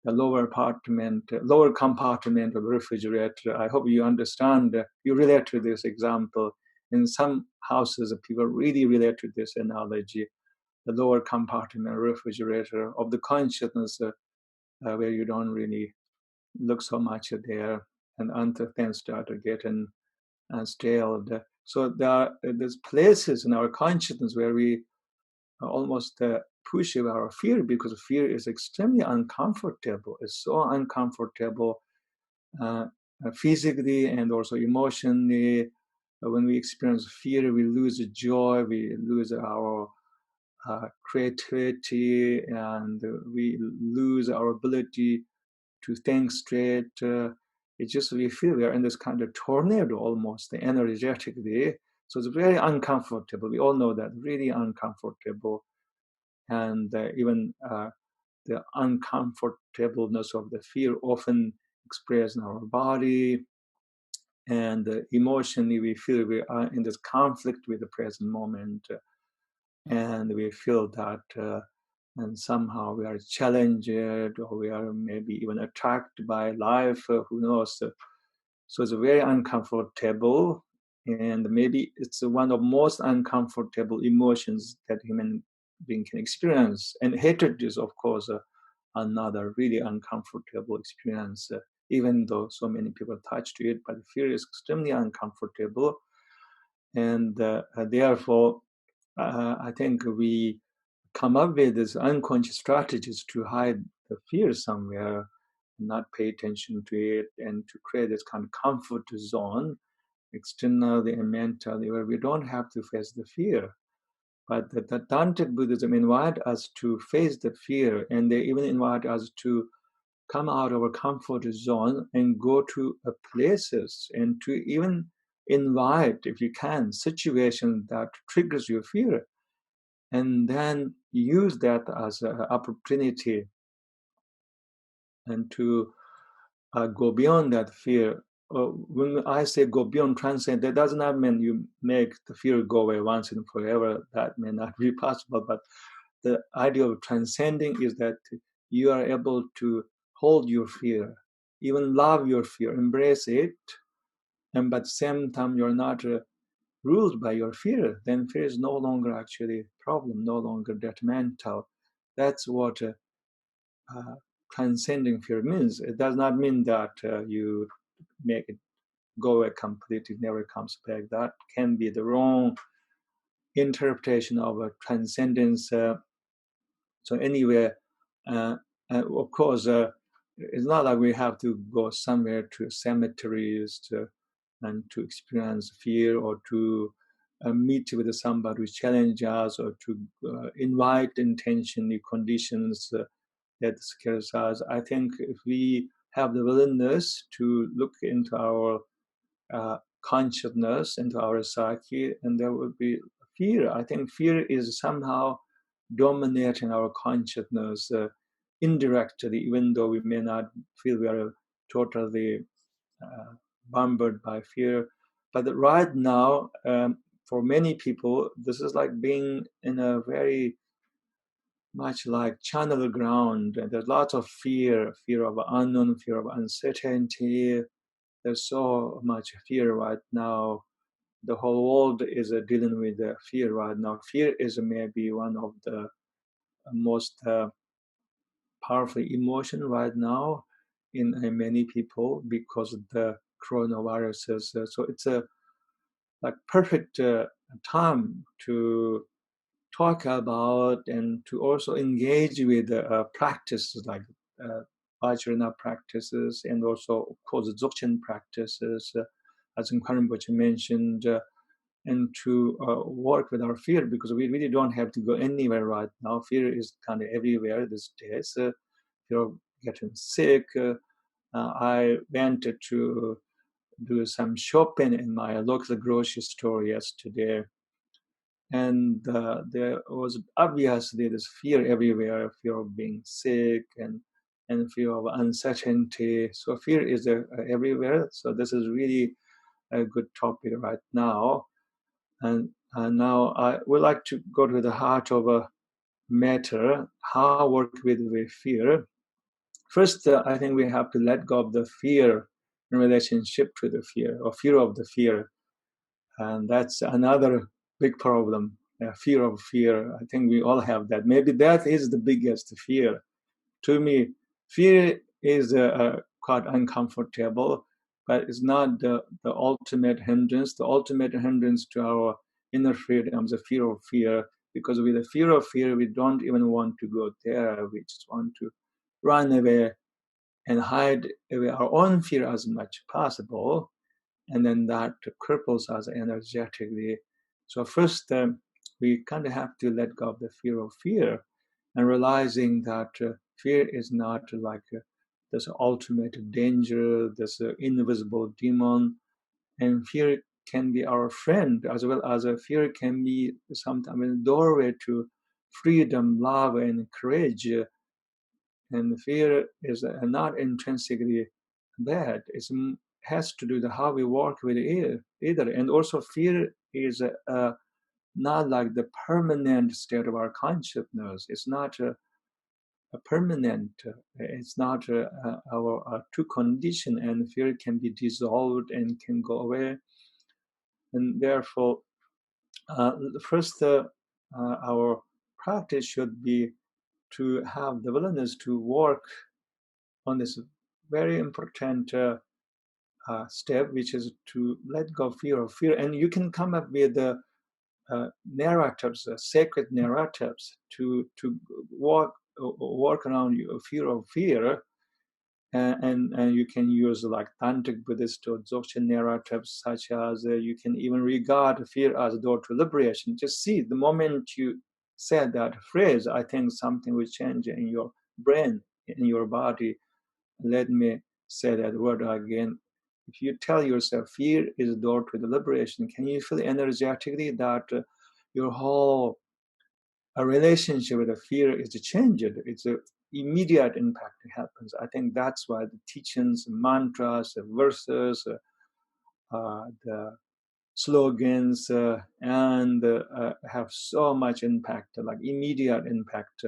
Speaker 1: the lower compartment of the refrigerator. I hope you understand, you relate to this example. In some houses, people really relate to this analogy, the lower compartment refrigerator of the consciousness, where you don't really look so much there, and until things start getting stale. So there's places in our consciousness where we almost push away our fear, because fear is extremely uncomfortable. It's so uncomfortable uh, physically and also emotionally. When we experience fear, we lose joy, we lose our creativity, and we lose our ability to think straight. It's just we feel we are in this kind of tornado almost energetically. So it's very uncomfortable. We all know that, really uncomfortable. And even the uncomfortableness of the fear often expressed in our body. And emotionally, we feel we are in this conflict with the present moment. And we feel that and somehow we are challenged, or we are maybe even attacked by life, who knows. So it's very uncomfortable, and maybe it's one of most uncomfortable emotions that human being can experience. And hatred is, of course, another really uncomfortable experience, even though so many people attach to it, but fear is extremely uncomfortable. And therefore, I think we come up with these unconscious strategies to hide the fear somewhere, not pay attention to it, and to create this kind of comfort zone, externally and mentally, where we don't have to face the fear. But the Tantric Buddhism invite us to face the fear, and they even invite us to come out of our comfort zone and go to places, and to even invite, if you can, situations that triggers your fear, and then use that as an opportunity and to go beyond that fear. When I say go beyond, transcend, that does not mean you make the fear go away once and forever. That may not be possible, but the idea of transcending is that you are able to hold your fear, even love your fear, embrace it, and but at the same time you're not ruled by your fear. Then fear is no longer actually a problem, no longer detrimental. That's what transcending fear means. It does not mean that you make it go away completely, never comes back. That can be the wrong interpretation of a transcendence. So anyway, of course, it's not like we have to go somewhere to cemeteries and to experience fear, or to meet with somebody who challenges us, or to invite intentionally conditions that scares us. I think if we have the willingness to look into our consciousness, into our psyche, and there will be fear. I think fear is somehow dominating our consciousness indirectly, even though we may not feel we are totally bombarded by fear. But right now, for many people, this is like being in a very much like channel ground. And there's lots of fear of unknown, fear of uncertainty. There's so much fear right now. The whole world is dealing with fear right now. Fear is maybe one of the most powerful emotion right now in many people because of the coronaviruses. So it's a like perfect time to talk about and to also engage with practices like Vajrayana practices and also, of course, Dzogchen practices, as Rinpoche mentioned, and to work with our fear, because we really don't have to go anywhere right now. Fear is kind of everywhere these days. Fear of getting sick. I went to do some shopping in my local grocery store yesterday, and there was obviously this fear everywhere, fear of being sick and fear of uncertainty. So fear is everywhere. So this is really a good topic right now. And now I would like to go to the heart of a matter, how work with fear. First, I think we have to let go of the fear in relationship to the fear, or fear of the fear. And that's another big problem, fear of fear. I think we all have that. Maybe that is the biggest fear. To me, fear is quite uncomfortable, but it's not the ultimate hindrance. The ultimate hindrance to our inner freedom is the fear of fear, because with the fear of fear, we don't even want to go there. We just want to run away and hide away our own fear as much as possible. And then that cripples us energetically. So first, we kind of have to let go of the fear of fear, and realizing that fear is not like this ultimate danger, this invisible demon, and fear can be our friend, as well as fear can be sometimes a doorway to freedom, love, and courage. And fear is not intrinsically bad. It has to do with how we work with it either. And also fear is not like the permanent state of our consciousness. It's not a permanent, it's not our true condition, and fear can be dissolved and can go away. And therefore, first, our practice should be to have the willingness to work on this very important step, which is to let go of fear. And you can come up with narratives, sacred narratives, to work around your fear of fear. And you can use like Tantric Buddhist or Dzogchen narratives, such as you can even regard fear as a door to liberation. Just see, the moment you said that phrase, I think something will change in your brain, in your body. Let me say that word again. If you tell yourself fear is a door to the liberation, can you feel energetically that your whole relationship with the fear is changed? It's an immediate impact happens. I think that's why the teachings, mantras, verses, the slogans, and have so much impact, like immediate impact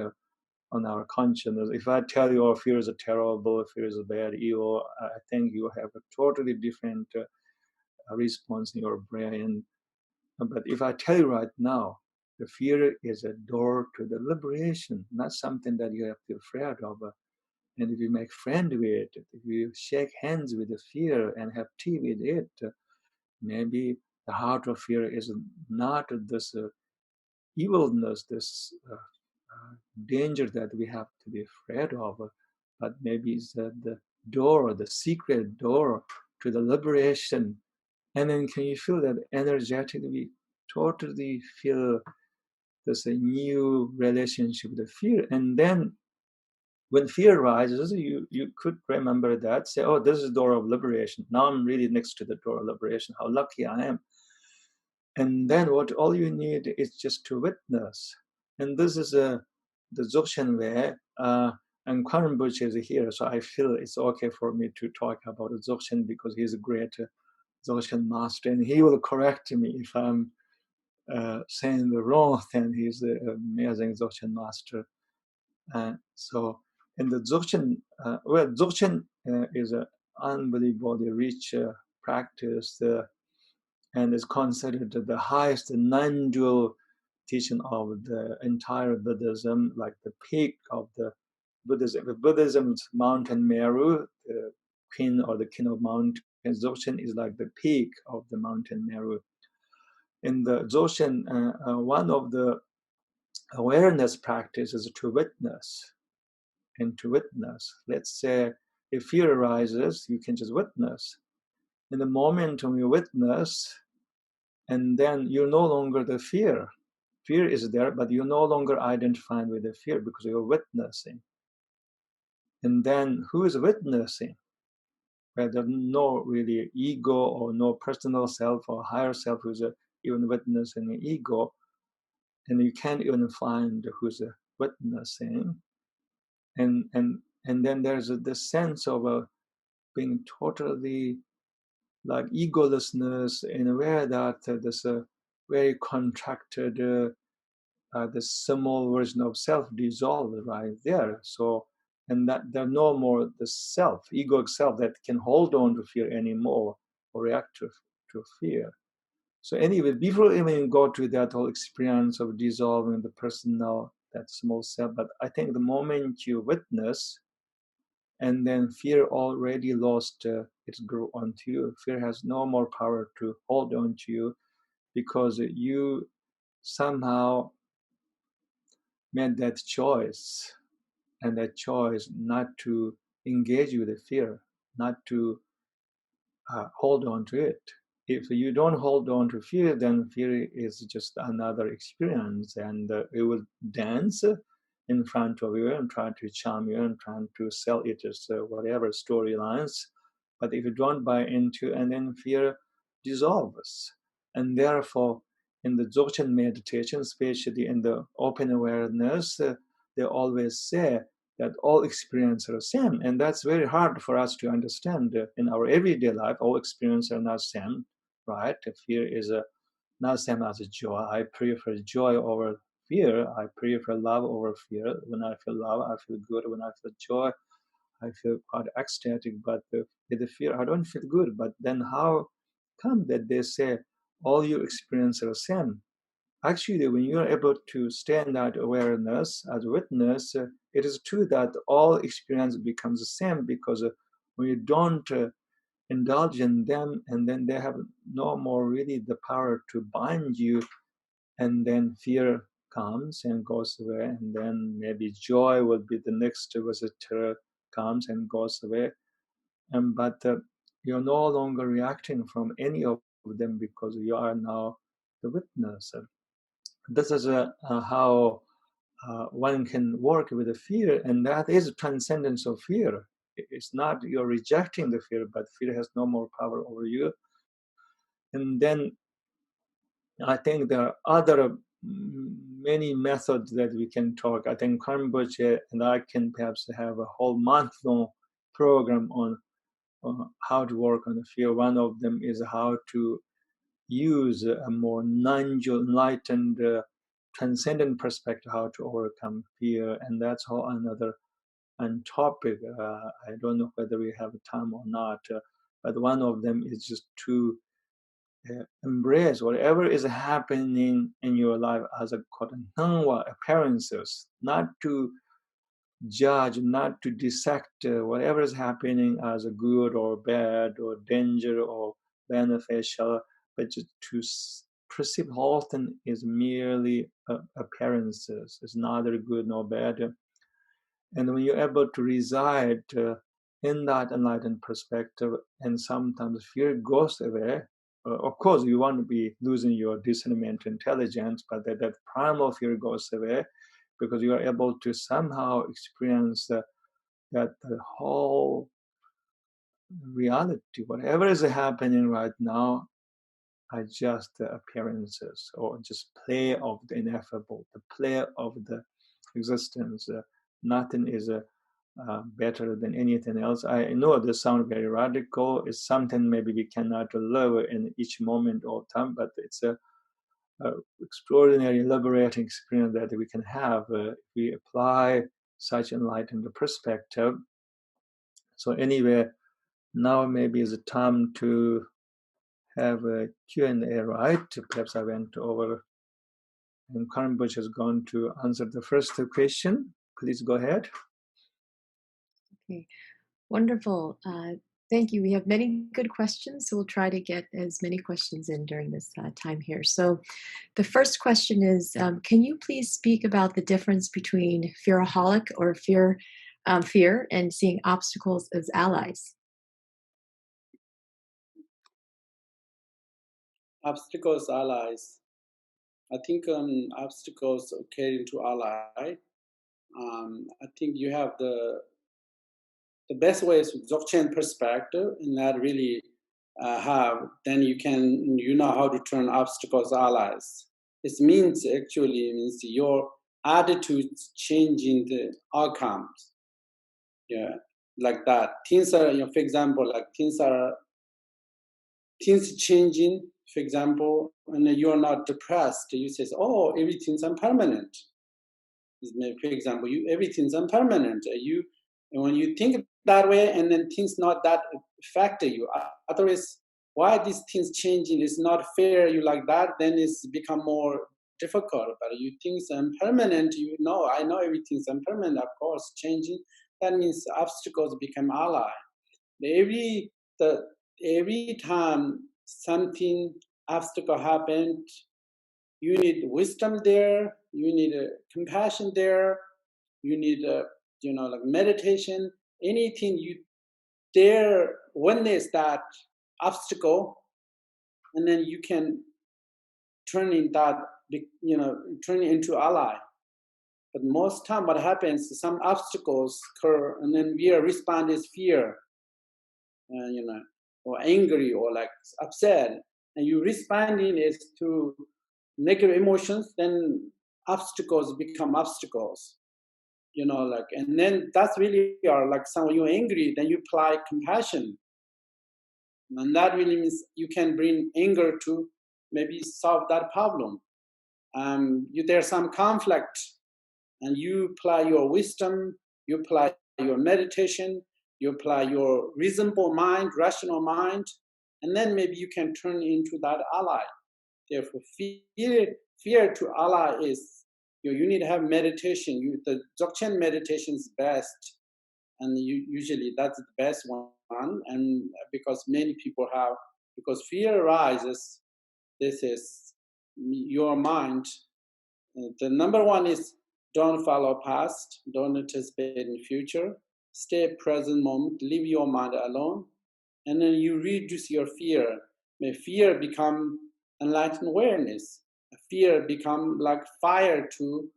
Speaker 1: on our consciousness. If I tell you, oh, fear is terrible, fear is bad, evil, I think you have a totally different response in your brain. But if I tell you right now, the fear is a door to the liberation, not something that you have to be afraid of. And if you make friend with it, if you shake hands with the fear and have tea with it, maybe the heart of fear is not this evilness, this danger that we have to be afraid of, but maybe it's the door, the secret door to the liberation. And then can you feel that energetically, totally feel this new relationship with the fear? And then when fear arises, you could remember that, say, oh, this is the door of liberation. Now I'm really next to the door of liberation. How lucky I am. And then all you need is just to witness. And this is the Dzogchen way. And Rinpoche is here, so I feel it's okay for me to talk about Dzogchen because he's a great Dzogchen master, and he will correct me if I'm saying the wrong thing. He's an amazing Dzogchen master. So in the Dzogchen, Dzogchen is an unbelievably rich practice and is considered the highest non-dual teaching of the entire Buddhism, like the peak of the Buddhism. The Buddhism's Mountain Meru, the queen or the king of mountains. Dzogchen is like the peak of the Mountain Meru. In the Dzogchen, one of the awareness practices to witness and to witness. Let's say if fear arises, you can just witness. In the moment when you witness, and then you're no longer the fear. Fear is there, but you're no longer identified with the fear because you're witnessing. And then who is witnessing? Where there's no really ego or no personal self or higher self who's even witnessing the ego, and you can't even find who's witnessing. And then there's this sense of being totally like egolessness in a way that this very contracted the small version of self dissolves right there. So, and that there no more the self, egoic self that can hold on to fear anymore or react to fear. So anyway, before even go to that whole experience of dissolving the personal, that small self, but I think the moment you witness, and then fear already lost its grip onto you. Fear has no more power to hold on to you because you somehow made that choice, and that choice not to engage with the fear, not to hold on to it. If you don't hold on to fear, then fear is just another experience, and it will dance in front of you and try to charm you and trying to sell it as whatever storylines. But if you don't buy into, and then fear dissolves. And therefore, in the Dzogchen meditation, especially in the open awareness, they always say that all experiences are the same. And that's very hard for us to understand in our everyday life. All experiences are not same, right? Fear is not same as joy. I prefer joy over fear. I prefer love over fear. When I feel love, I feel good. When I feel joy, I feel quite ecstatic. But with the fear, I don't feel good. But then how come that they say all your experiences are the same? Actually, when you're able to stand in that awareness as a witness, it is true that all experience becomes the same because when you don't indulge in them, and then they have no more really the power to bind you, and then fear comes and goes away, and then maybe joy will be the next visitor, comes and goes away, but you're no longer reacting from any of them because you are now the witness. This is how one can work with the fear, and that is transcendence of fear. It's not you're rejecting the fear, but fear has no more power over you. And then I think there are other many methods that we can talk. I think Rinpoche and I can perhaps have a whole month-long program on how to work on the fear. One of them is how to use a more non-dual, enlightened, transcendent perspective, how to overcome fear, and that's whole another topic. I don't know whether we have time or not, but one of them is just to embrace whatever is happening in your life as a Nyingma appearances, not to judge, not to dissect whatever is happening as a good or bad or danger or beneficial, but just to perceive whole thing is merely appearances. It's neither good nor bad. And when you're able to reside in that enlightened perspective, and sometimes fear goes away. Of course, you want to be losing your discernment intelligence, but that primal fear goes away because you are able to somehow experience that the whole reality, whatever is happening right now, are just appearances or just play of the ineffable, the play of the existence. Nothing is better than anything else. I know this sounds very radical. It's something maybe we cannot live in each moment or time, but it's a extraordinary liberating experience that we can have if we apply such enlightened perspective. So anyway, now maybe is the time to have a Q&A, right? Perhaps I went over, and Rinpoche is going to answer the first question. Please go ahead.
Speaker 3: Okay, wonderful. Thank you. We have many good questions, so we'll try to get as many questions in during this time here. So the first question is, can you please speak about the difference between fearaholic or fear and seeing obstacles as allies?
Speaker 2: Obstacles, allies. I think obstacles carry into ally. I think you have the best way is Dzogchen perspective, and that really then you know how to turn obstacles allies. This means actually means your attitudes changing the outcomes. Yeah, like that. Things are, for example, like things changing, for example, and you are not depressed. You say, oh, everything's impermanent. For example, everything's impermanent. And when you think that way, and then things not that affect you. Otherwise, why these things changing is not fair. You like that, then it's become more difficult. But you think it's impermanent. You know, I know everything's impermanent. Of course, changing. That means obstacles become ally. Every time something obstacle happened, you need wisdom there, you need compassion there, you need like meditation, anything you dare witness that obstacle, and then you can turn turn it into ally. But most time what happens, some obstacles occur, and then we respond as fear, or angry, or like upset, and you responding is through negative emotions, then obstacles become obstacles. And then that's really are like someone you're angry, then you apply compassion. And that really means you can bring anger to maybe solve that problem. There's some conflict, and you apply your wisdom, you apply your meditation, you apply your reasonable mind, rational mind, and then maybe you can turn into that ally. Therefore, fear to ally is you need to have meditation. The Dzogchen meditation is best, and usually that's the best one. And because many people have, because fear arises, this is your mind. The number one is don't follow past, don't anticipate in future, stay present moment, leave your mind alone, and then you reduce your fear. May fear become enlightened awareness. Fear become like fire to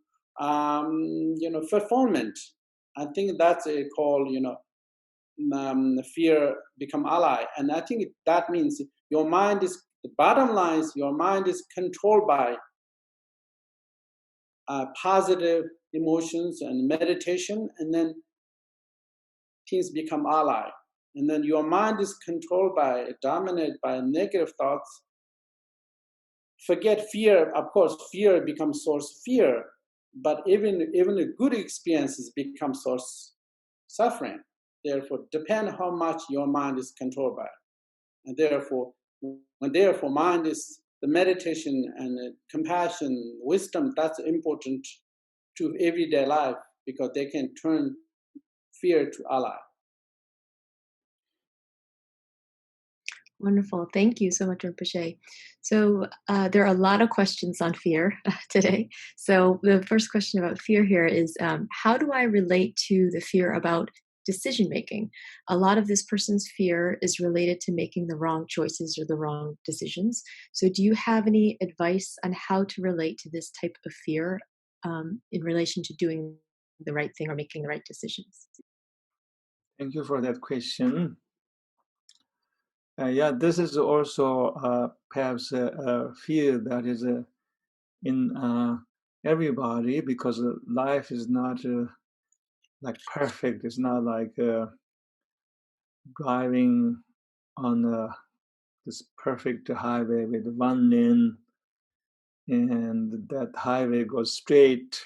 Speaker 2: fulfillment. I think that's called fear become ally, and I think that means your mind is, the bottom line is your mind is controlled by positive emotions and meditation, and then things become ally. And then your mind is controlled by, dominated by negative thoughts. Forget fear. Of course, fear becomes source fear, but even the good experiences become source suffering. Therefore, depend how much your mind is controlled by. And therefore, mind is the meditation and the compassion, wisdom, that's important to everyday life, because they can turn fear to ally.
Speaker 3: Wonderful. Thank you so much, Rinpoche. So there are a lot of questions on fear today. So the first question about fear here is, how do I relate to the fear about decision making? A lot of this person's fear is related to making the wrong choices or the wrong decisions. So do you have any advice on how to relate to this type of fear in relation to doing the right thing or making the right decisions?
Speaker 1: Thank you for that question. This is also perhaps a fear that is in everybody, because life is not like perfect. It's not like driving on this perfect highway with one lane, and that highway goes straight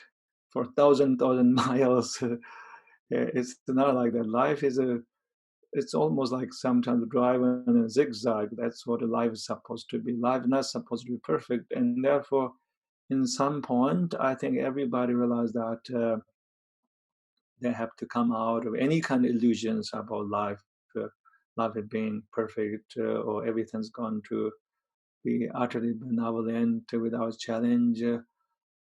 Speaker 1: for thousand miles. It's not like that. Life is it's almost like sometimes driving in a zigzag. That's what a life is supposed to be. Life is not supposed to be perfect, and therefore, in some point, I think everybody realized that they have to come out of any kind of illusions about life, uh, life being perfect, or everything's going to be utterly benevolent without challenge,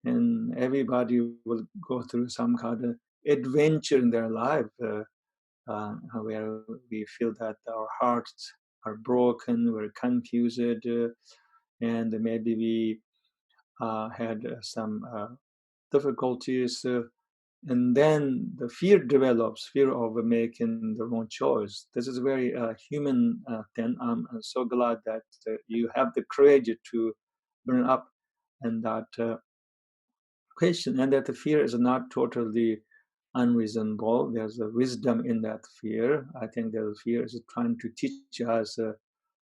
Speaker 1: and everybody will go through some kind of adventure in their life, where we feel that our hearts are broken, we're confused, and maybe we had some difficulties, and then the fear develops, fear of making the wrong choice. This is a very human thing. I'm so glad that you have the courage to bring up and that question, and that the fear is not totally unreasonable. There's a wisdom in that fear. I think that the fear is trying to teach us,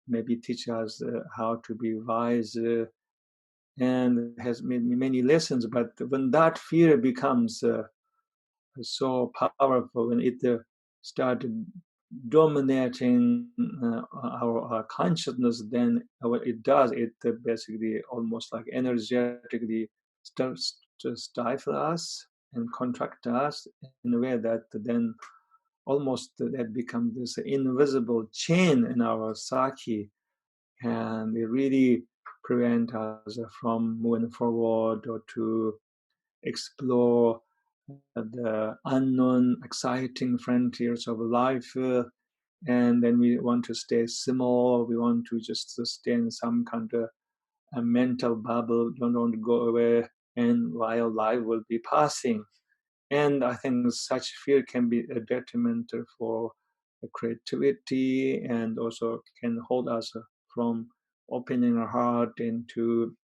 Speaker 1: maybe teach us how to be wise, and has many lessons. But when that fear becomes so powerful, when it started dominating our consciousness, then what it does, it basically almost like energetically starts to stifle us and contract us in a way that then almost that becomes this invisible chain in our psyche, and it really prevent us from moving forward or to explore the unknown, exciting frontiers of life. And then we want to stay small. We want to just stay in some kind of a mental bubble. Don't want to go away. And while life will be passing, and I think such fear can be a detrimental for creativity, and also can hold us from opening our heart and to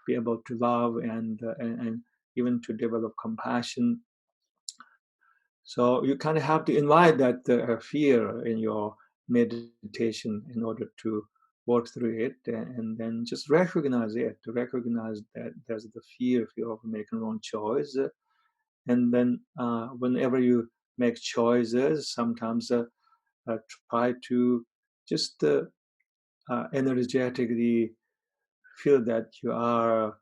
Speaker 1: be able to love, and even to develop compassion. So you kind of have to invite that fear in your meditation in order to work through it, and then just recognize it. To recognize that there's the fear of making wrong choice, and then whenever you make choices, sometimes uh, try to just energetically feel that you are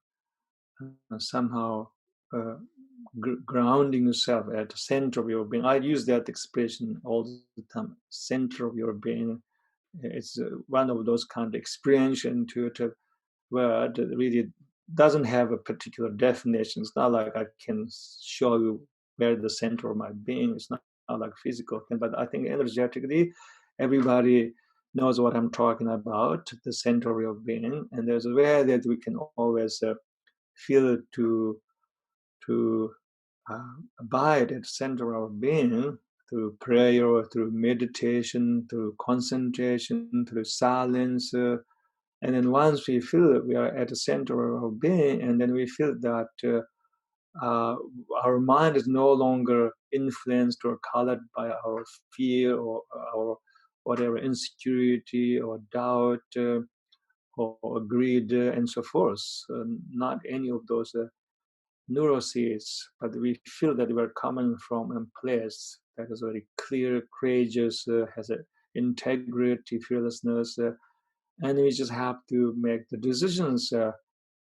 Speaker 1: somehow uh, grounding yourself at the center of your being. I use that expression all the time, center of your being. It's one of those kind of experiential, intuitive word that really doesn't have a particular definition. It's not like I can show you where the center of my being is. Not like physical thing, but I think energetically, everybody knows what I'm talking about, the center of your being. And there's a way that we can always feel to abide at the center of our being through prayer, through meditation, through concentration, through silence. And then once we feel that we are at the center of our being, and then we feel that our mind is no longer influenced or colored by our fear or our whatever insecurity or doubt, or greed, and so forth. Not any of those neuroses, but we feel that we're coming from a place that is very clear, courageous, has a integrity, fearlessness, and we just have to make the decisions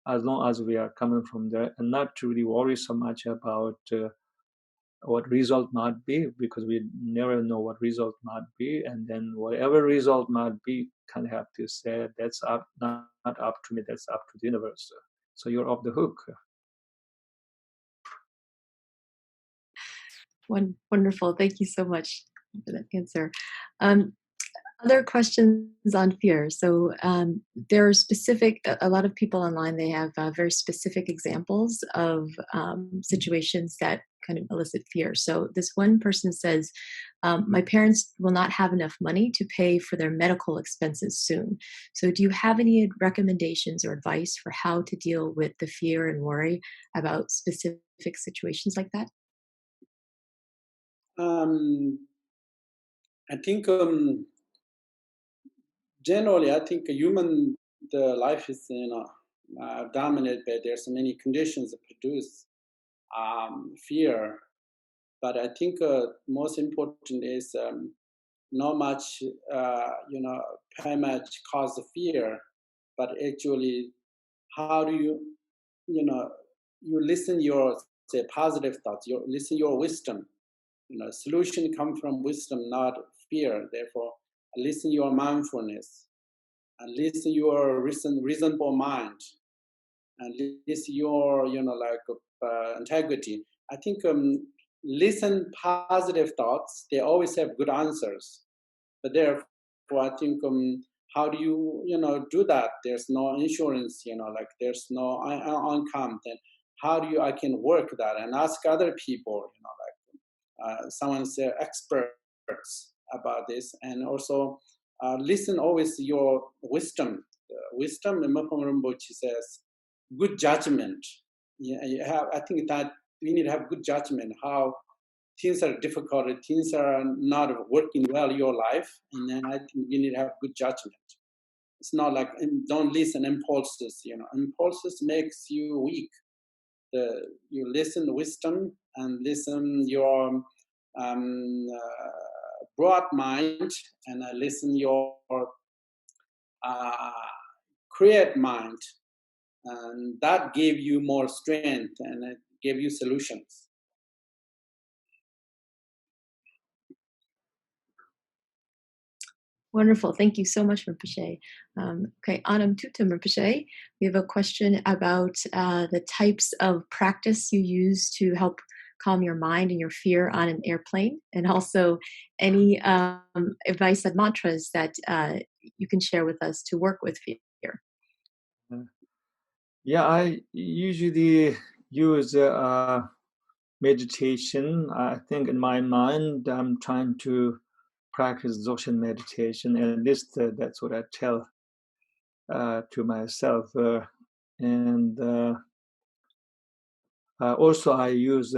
Speaker 1: as long as we are coming from there, and not to really worry so much about what result might be, because we never know what result might be, and then whatever result might be, kind of have to say that's up, not up to me, that's up to the universe. So you're off the hook.
Speaker 3: Wonderful. Thank you so much for that answer. Other questions on fear. So there are specific, a lot of people online, they have very specific examples of situations that kind of elicit fear. So this one person says, my parents will not have enough money to pay for their medical expenses soon. So do you have any recommendations or advice for how to deal with the fear and worry about specific situations like that?
Speaker 2: I think generally, I think the life is dominated by there's many conditions that produce fear. But I think most important is not much how much cause the fear, but actually how do you listen your say positive thoughts, you listen your wisdom. Solution come from wisdom, not fear. Therefore, listen your mindfulness, and listen your reasonable mind, and listen your integrity. I think listen positive thoughts. They always have good answers. But therefore, I think how do you do that? There's no insurance, there's no income. Then how do I can work that and ask other people, someone's experts about this, and also listen always your wisdom. Wisdom, Mapam Rinpoche says, good judgment. I think that we need to have good judgment. How things are difficult, things are not working well in your life, and then I think you need to have good judgment. It's not like don't listen impulses. Impulses makes you weak. You listen to wisdom and listen your broad mind, and listen your create mind, and that gave you more strength and it gave you solutions.
Speaker 3: Wonderful. Thank you so much, Rinpoche. Okay, Anam Thubten Rinpoche, we have a question about the types of practice you use to help calm your mind and your fear on an airplane, and also any advice and mantras that you can share with us to work with fear.
Speaker 1: Yeah, I usually use meditation. I think in my mind, I'm trying to practice Dzogchen meditation. At least that's what I tell to myself. And also, I use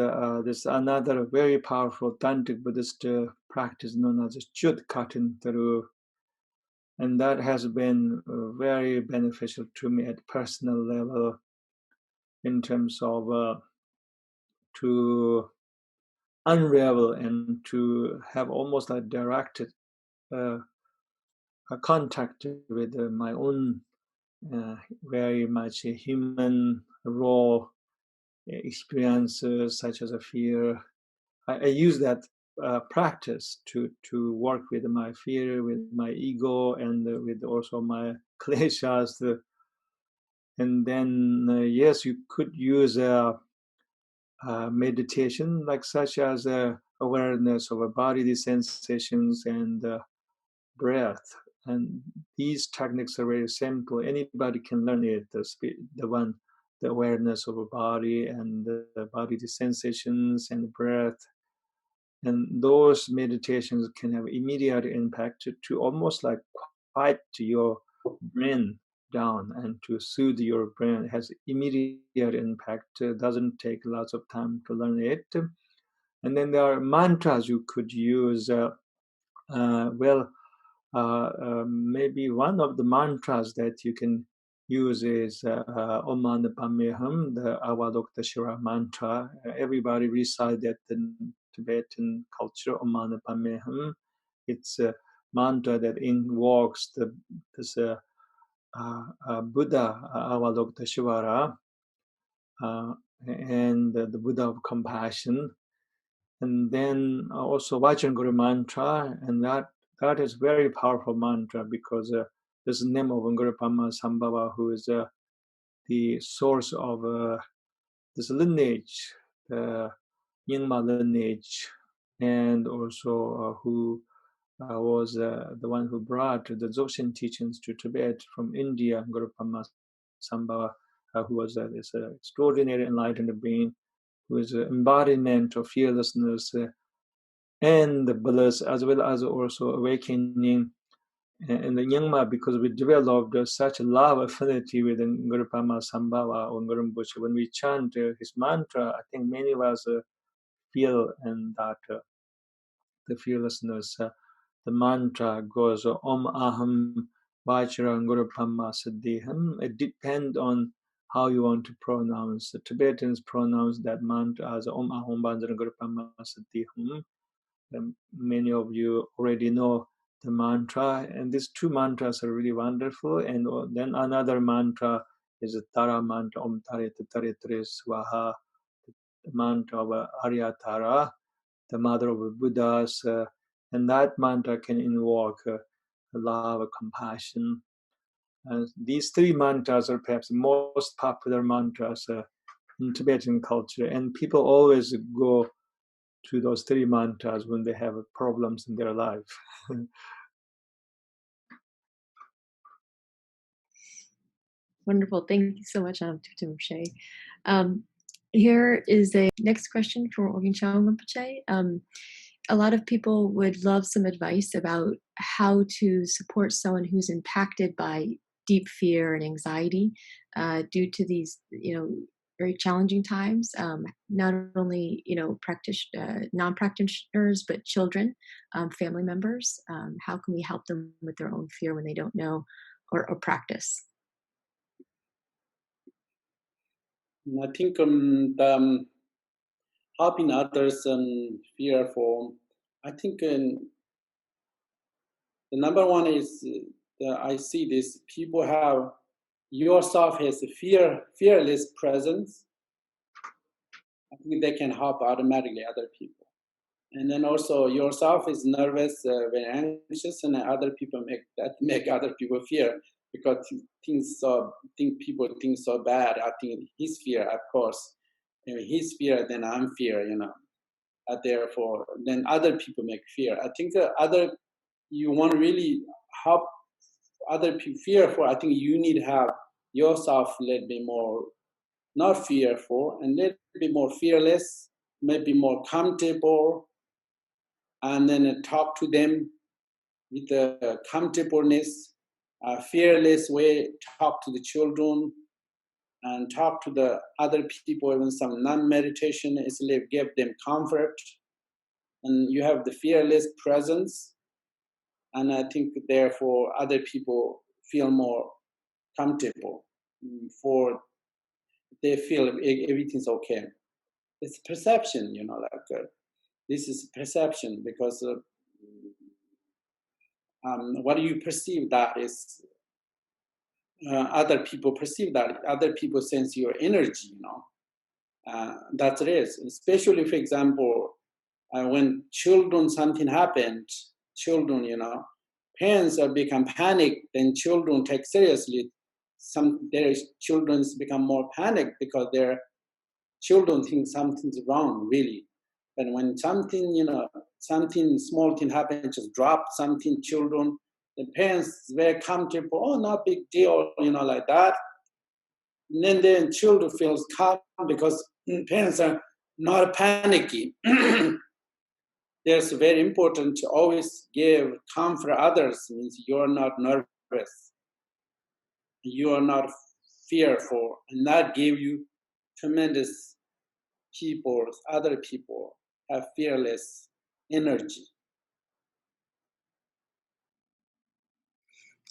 Speaker 1: this another very powerful Tantric Buddhist practice known as Chut cutting through. And that has been very beneficial to me at personal level in terms of to unravel and to have almost a directed a contact with my own very much human raw experiences such as a fear. I use that practice to work with my fear, with my ego, and with also my kleshas. And then yes, you could use meditation like such as awareness of a body sensations and breath. And these techniques are very simple. Anybody can learn it. The awareness of a body and the body sensations and breath. And those meditations can have immediate impact to almost like quiet your brain down and to soothe your brain. It has immediate impact. Doesn't take lots of time to learn it. And then there are mantras you could use. Maybe one of the mantras that you can use is Om Mani Padme Hum, the Avalokiteshvara mantra. Everybody recite that in Tibetan culture, Om Mani Padme Hum. It's a mantra that invokes this Buddha, Avalokiteshvara, and the Buddha of compassion. And then also Vajra Guru mantra, and that is very powerful mantra because this is the name of Guru Pama Sambhava, who is the source of this lineage, the Nyingma lineage, and also who was the one who brought the Dzogchen teachings to Tibet from India, Guru Pama Sambhava, who was this extraordinary enlightened being, who is an embodiment of fearlessness and the bliss, as well as also awakening in the Nyingma, because we developed such love affinity with Guru Pama Sambhava or Guru Rinpoche. When we chant his mantra, I think many of us feel and that the fearlessness. The mantra goes Om Aham Vajra Guru Pama Siddhiham. It depends on how you want to pronounce. The Tibetans pronounce that mantra as Om Aham Vajra Guru Pama Siddhiham. Many of you already know the mantra, and these two mantras are really wonderful. And then another mantra is the Tara mantra, Om Tare Tare Tare Swaha, the mantra of Arya Tara, the mother of the Buddhas, and that mantra can invoke love, compassion. These three mantras are perhaps the most popular mantras in Tibetan culture, and people always go to those three mantras when they have problems in their life.
Speaker 3: Wonderful. Thank you so much, Anam Thubten Rinpoche. Here is a next question for Orgyen Chowang Rinpoche. A lot of people would love some advice about how to support someone who's impacted by deep fear and anxiety due to these, very challenging times. Not only, non-practitioners, but children, family members. How can we help them with their own fear when they don't know or practice?
Speaker 2: I think helping others fearful. I think the number one is I see this people have yourself has a fearless presence. I think they can help automatically other people. And then also yourself is nervous, very anxious, and other people make other people fear because people think so bad. I think his fear, of course, his fear, then I'm fear, therefore, then other people make fear. I think you want to really help other people fearful. I think you need to have yourself a little bit more not fearful and a little bit more fearless, maybe more comfortable, and then talk to them with a comfortableness, a fearless way, talk to the children and talk to the other people, even some non-meditation, is give them comfort. And you have the fearless presence. And I think therefore other people feel more comfortable for they feel everything's okay. It's perception, this is perception because what you perceive that is other people perceive that, other people sense your energy, that it is. Especially, for example, when children, something happened, children, parents are become panicked, then children take seriously. Their children become more panicked because their children think something's wrong, really. And when something, something small thing happens, just drop something, children, the parents very comfortable, oh, not big deal, like that. And then children feels calm because parents are not panicky. It's very important to always give comfort others, means you're not nervous, you are not fearful, and that give you tremendous people, other people have fearless energy.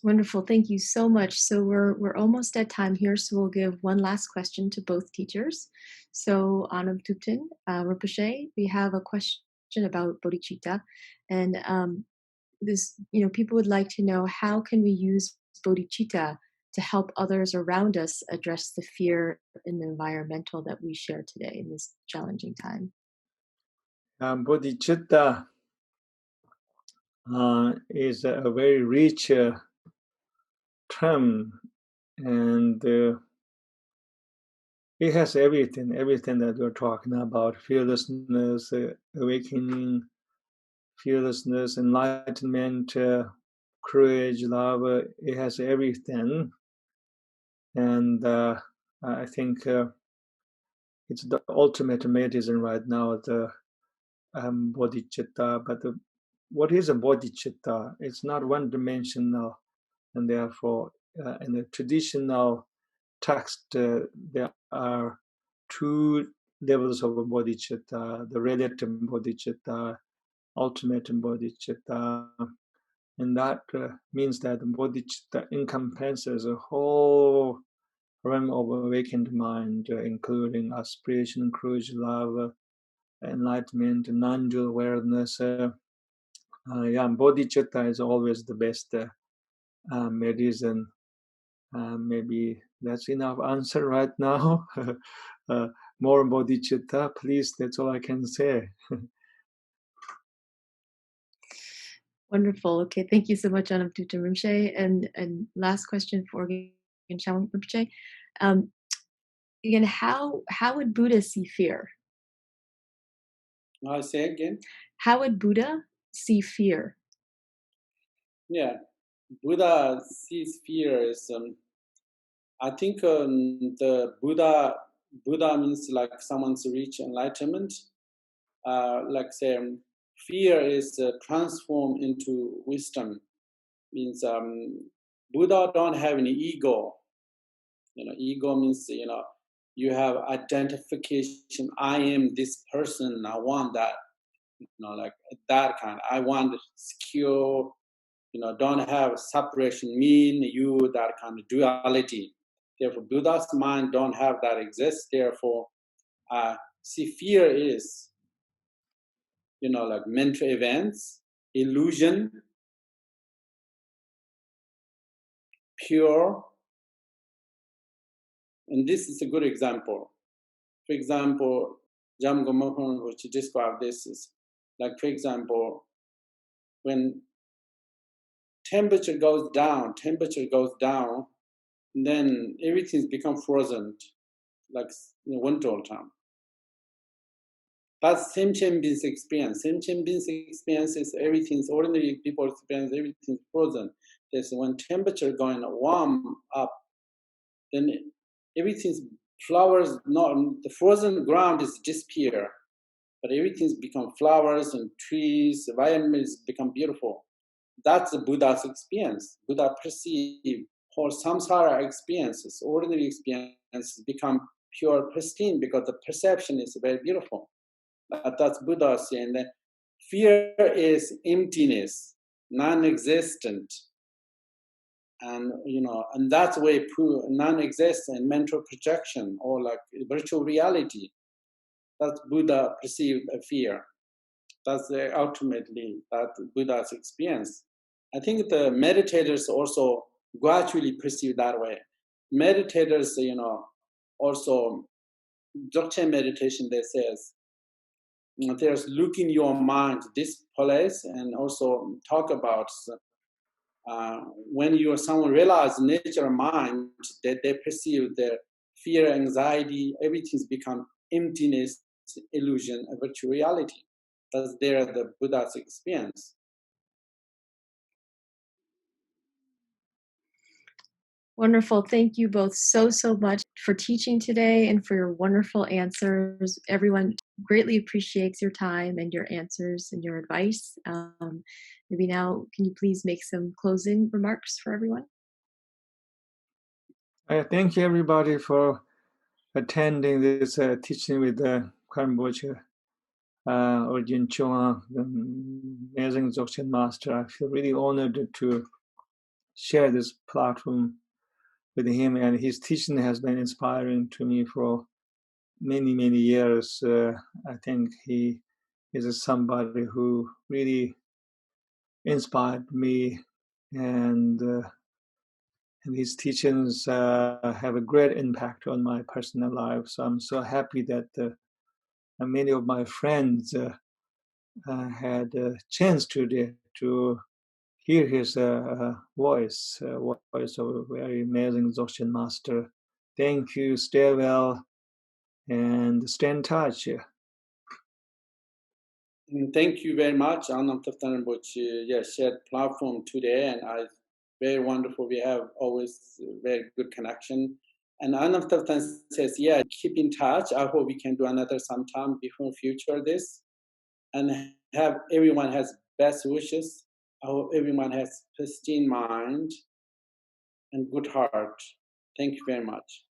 Speaker 3: Wonderful. Thank you so much. So we're almost at time here, so we'll give one last question to both teachers. So Anam Thubten Rinpoche, we have a question about bodhicitta, and this, people would like to know, how can we use bodhicitta to help others around us address the fear in the environmental that we share today in this challenging time?
Speaker 1: Bodhicitta is a very rich term, and it has everything that we're talking about: fearlessness, awakening, fearlessness, enlightenment, courage, love. It has everything, and I think it's the ultimate medicine right now, the bodhicitta. But what is a bodhicitta? It's not one-dimensional, and therefore, in the traditional text, there are two levels of bodhicitta: the relative bodhicitta ultimate bodhicitta. And that means that bodhicitta encompasses a whole realm of awakened mind, including aspiration, courage, love, enlightenment, non-dual awareness. Bodhicitta is always the best medicine. Maybe that's enough answer right now. More bodhicitta, please. That's all I can say.
Speaker 3: Wonderful. Okay, thank you so much, Anam Thubten Rinpoche. And last question for Orgyen Chowang Rinpoche. Again, how would Buddha see fear?
Speaker 2: I say again.
Speaker 3: How would Buddha see fear?
Speaker 2: Yeah, Buddha sees fear as I think the Buddha means like someone's reach enlightenment. Like say, fear is transformed into wisdom. Means Buddha don't have any ego. Ego means you have identification. I am this person. I want that. Like that kind. I want secure. Don't have separation. Mean you, that kind of duality. Therefore, Buddha's mind don't have that exist. Therefore, see, fear is like mental events, illusion, pure. And this is a good example. For example, Jam Gomokon, which described this is like, for example, when temperature goes down, then everything's become frozen, like winter time. That's Semchen Bin's experience. Semchen Bin's experience is everything's ordinary people experience, everything's frozen. There's when temperature going warm up, then everything's flowers, not the frozen ground is disappear, but everything's become flowers and trees, the environments become beautiful. That's the Buddha's experience. Buddha perceive whole samsara experiences, ordinary experiences become pure, pristine because the perception is very beautiful. That's Buddha saying that fear is emptiness, non-existent, and and that's way non-existent mental projection or like virtual reality. That's Buddha perceived a fear. That's ultimately that Buddha's experience. I think the meditators also gradually perceive that way. Meditators, also Dzogchen meditation, they says, there's look in your mind this place and also talk about when someone realizes nature of mind, that they perceive their fear, anxiety, everything's become emptiness, illusion, a virtual reality. That's there the Buddha's experience.
Speaker 3: Wonderful. Thank you both so much for teaching today and for your wonderful answers. Everyone greatly appreciates your time and your answers and your advice. Maybe now, can you please make some closing remarks for everyone?
Speaker 1: Thank you, everybody, for attending this teaching with Rinpoche, Orgyen Chowang, the amazing Dzogchen master. I feel really honored to share this platform with him, and his teaching has been inspiring to me for many years. I think he is somebody who really inspired me, and his teachings have a great impact on my personal life. So I'm so happy that many of my friends had a chance today to hear his voice of a very amazing Dzogchen master. Thank you, stay well, and stay in touch.
Speaker 2: Thank you very much, Anam Thubten Rinpoche. Shared platform today, and very wonderful. We have always very good connection. And Anam Thubten says, keep in touch. I hope we can do another sometime before future this. And have everyone has best wishes. I hope everyone has pristine mind and good heart. Thank you very much.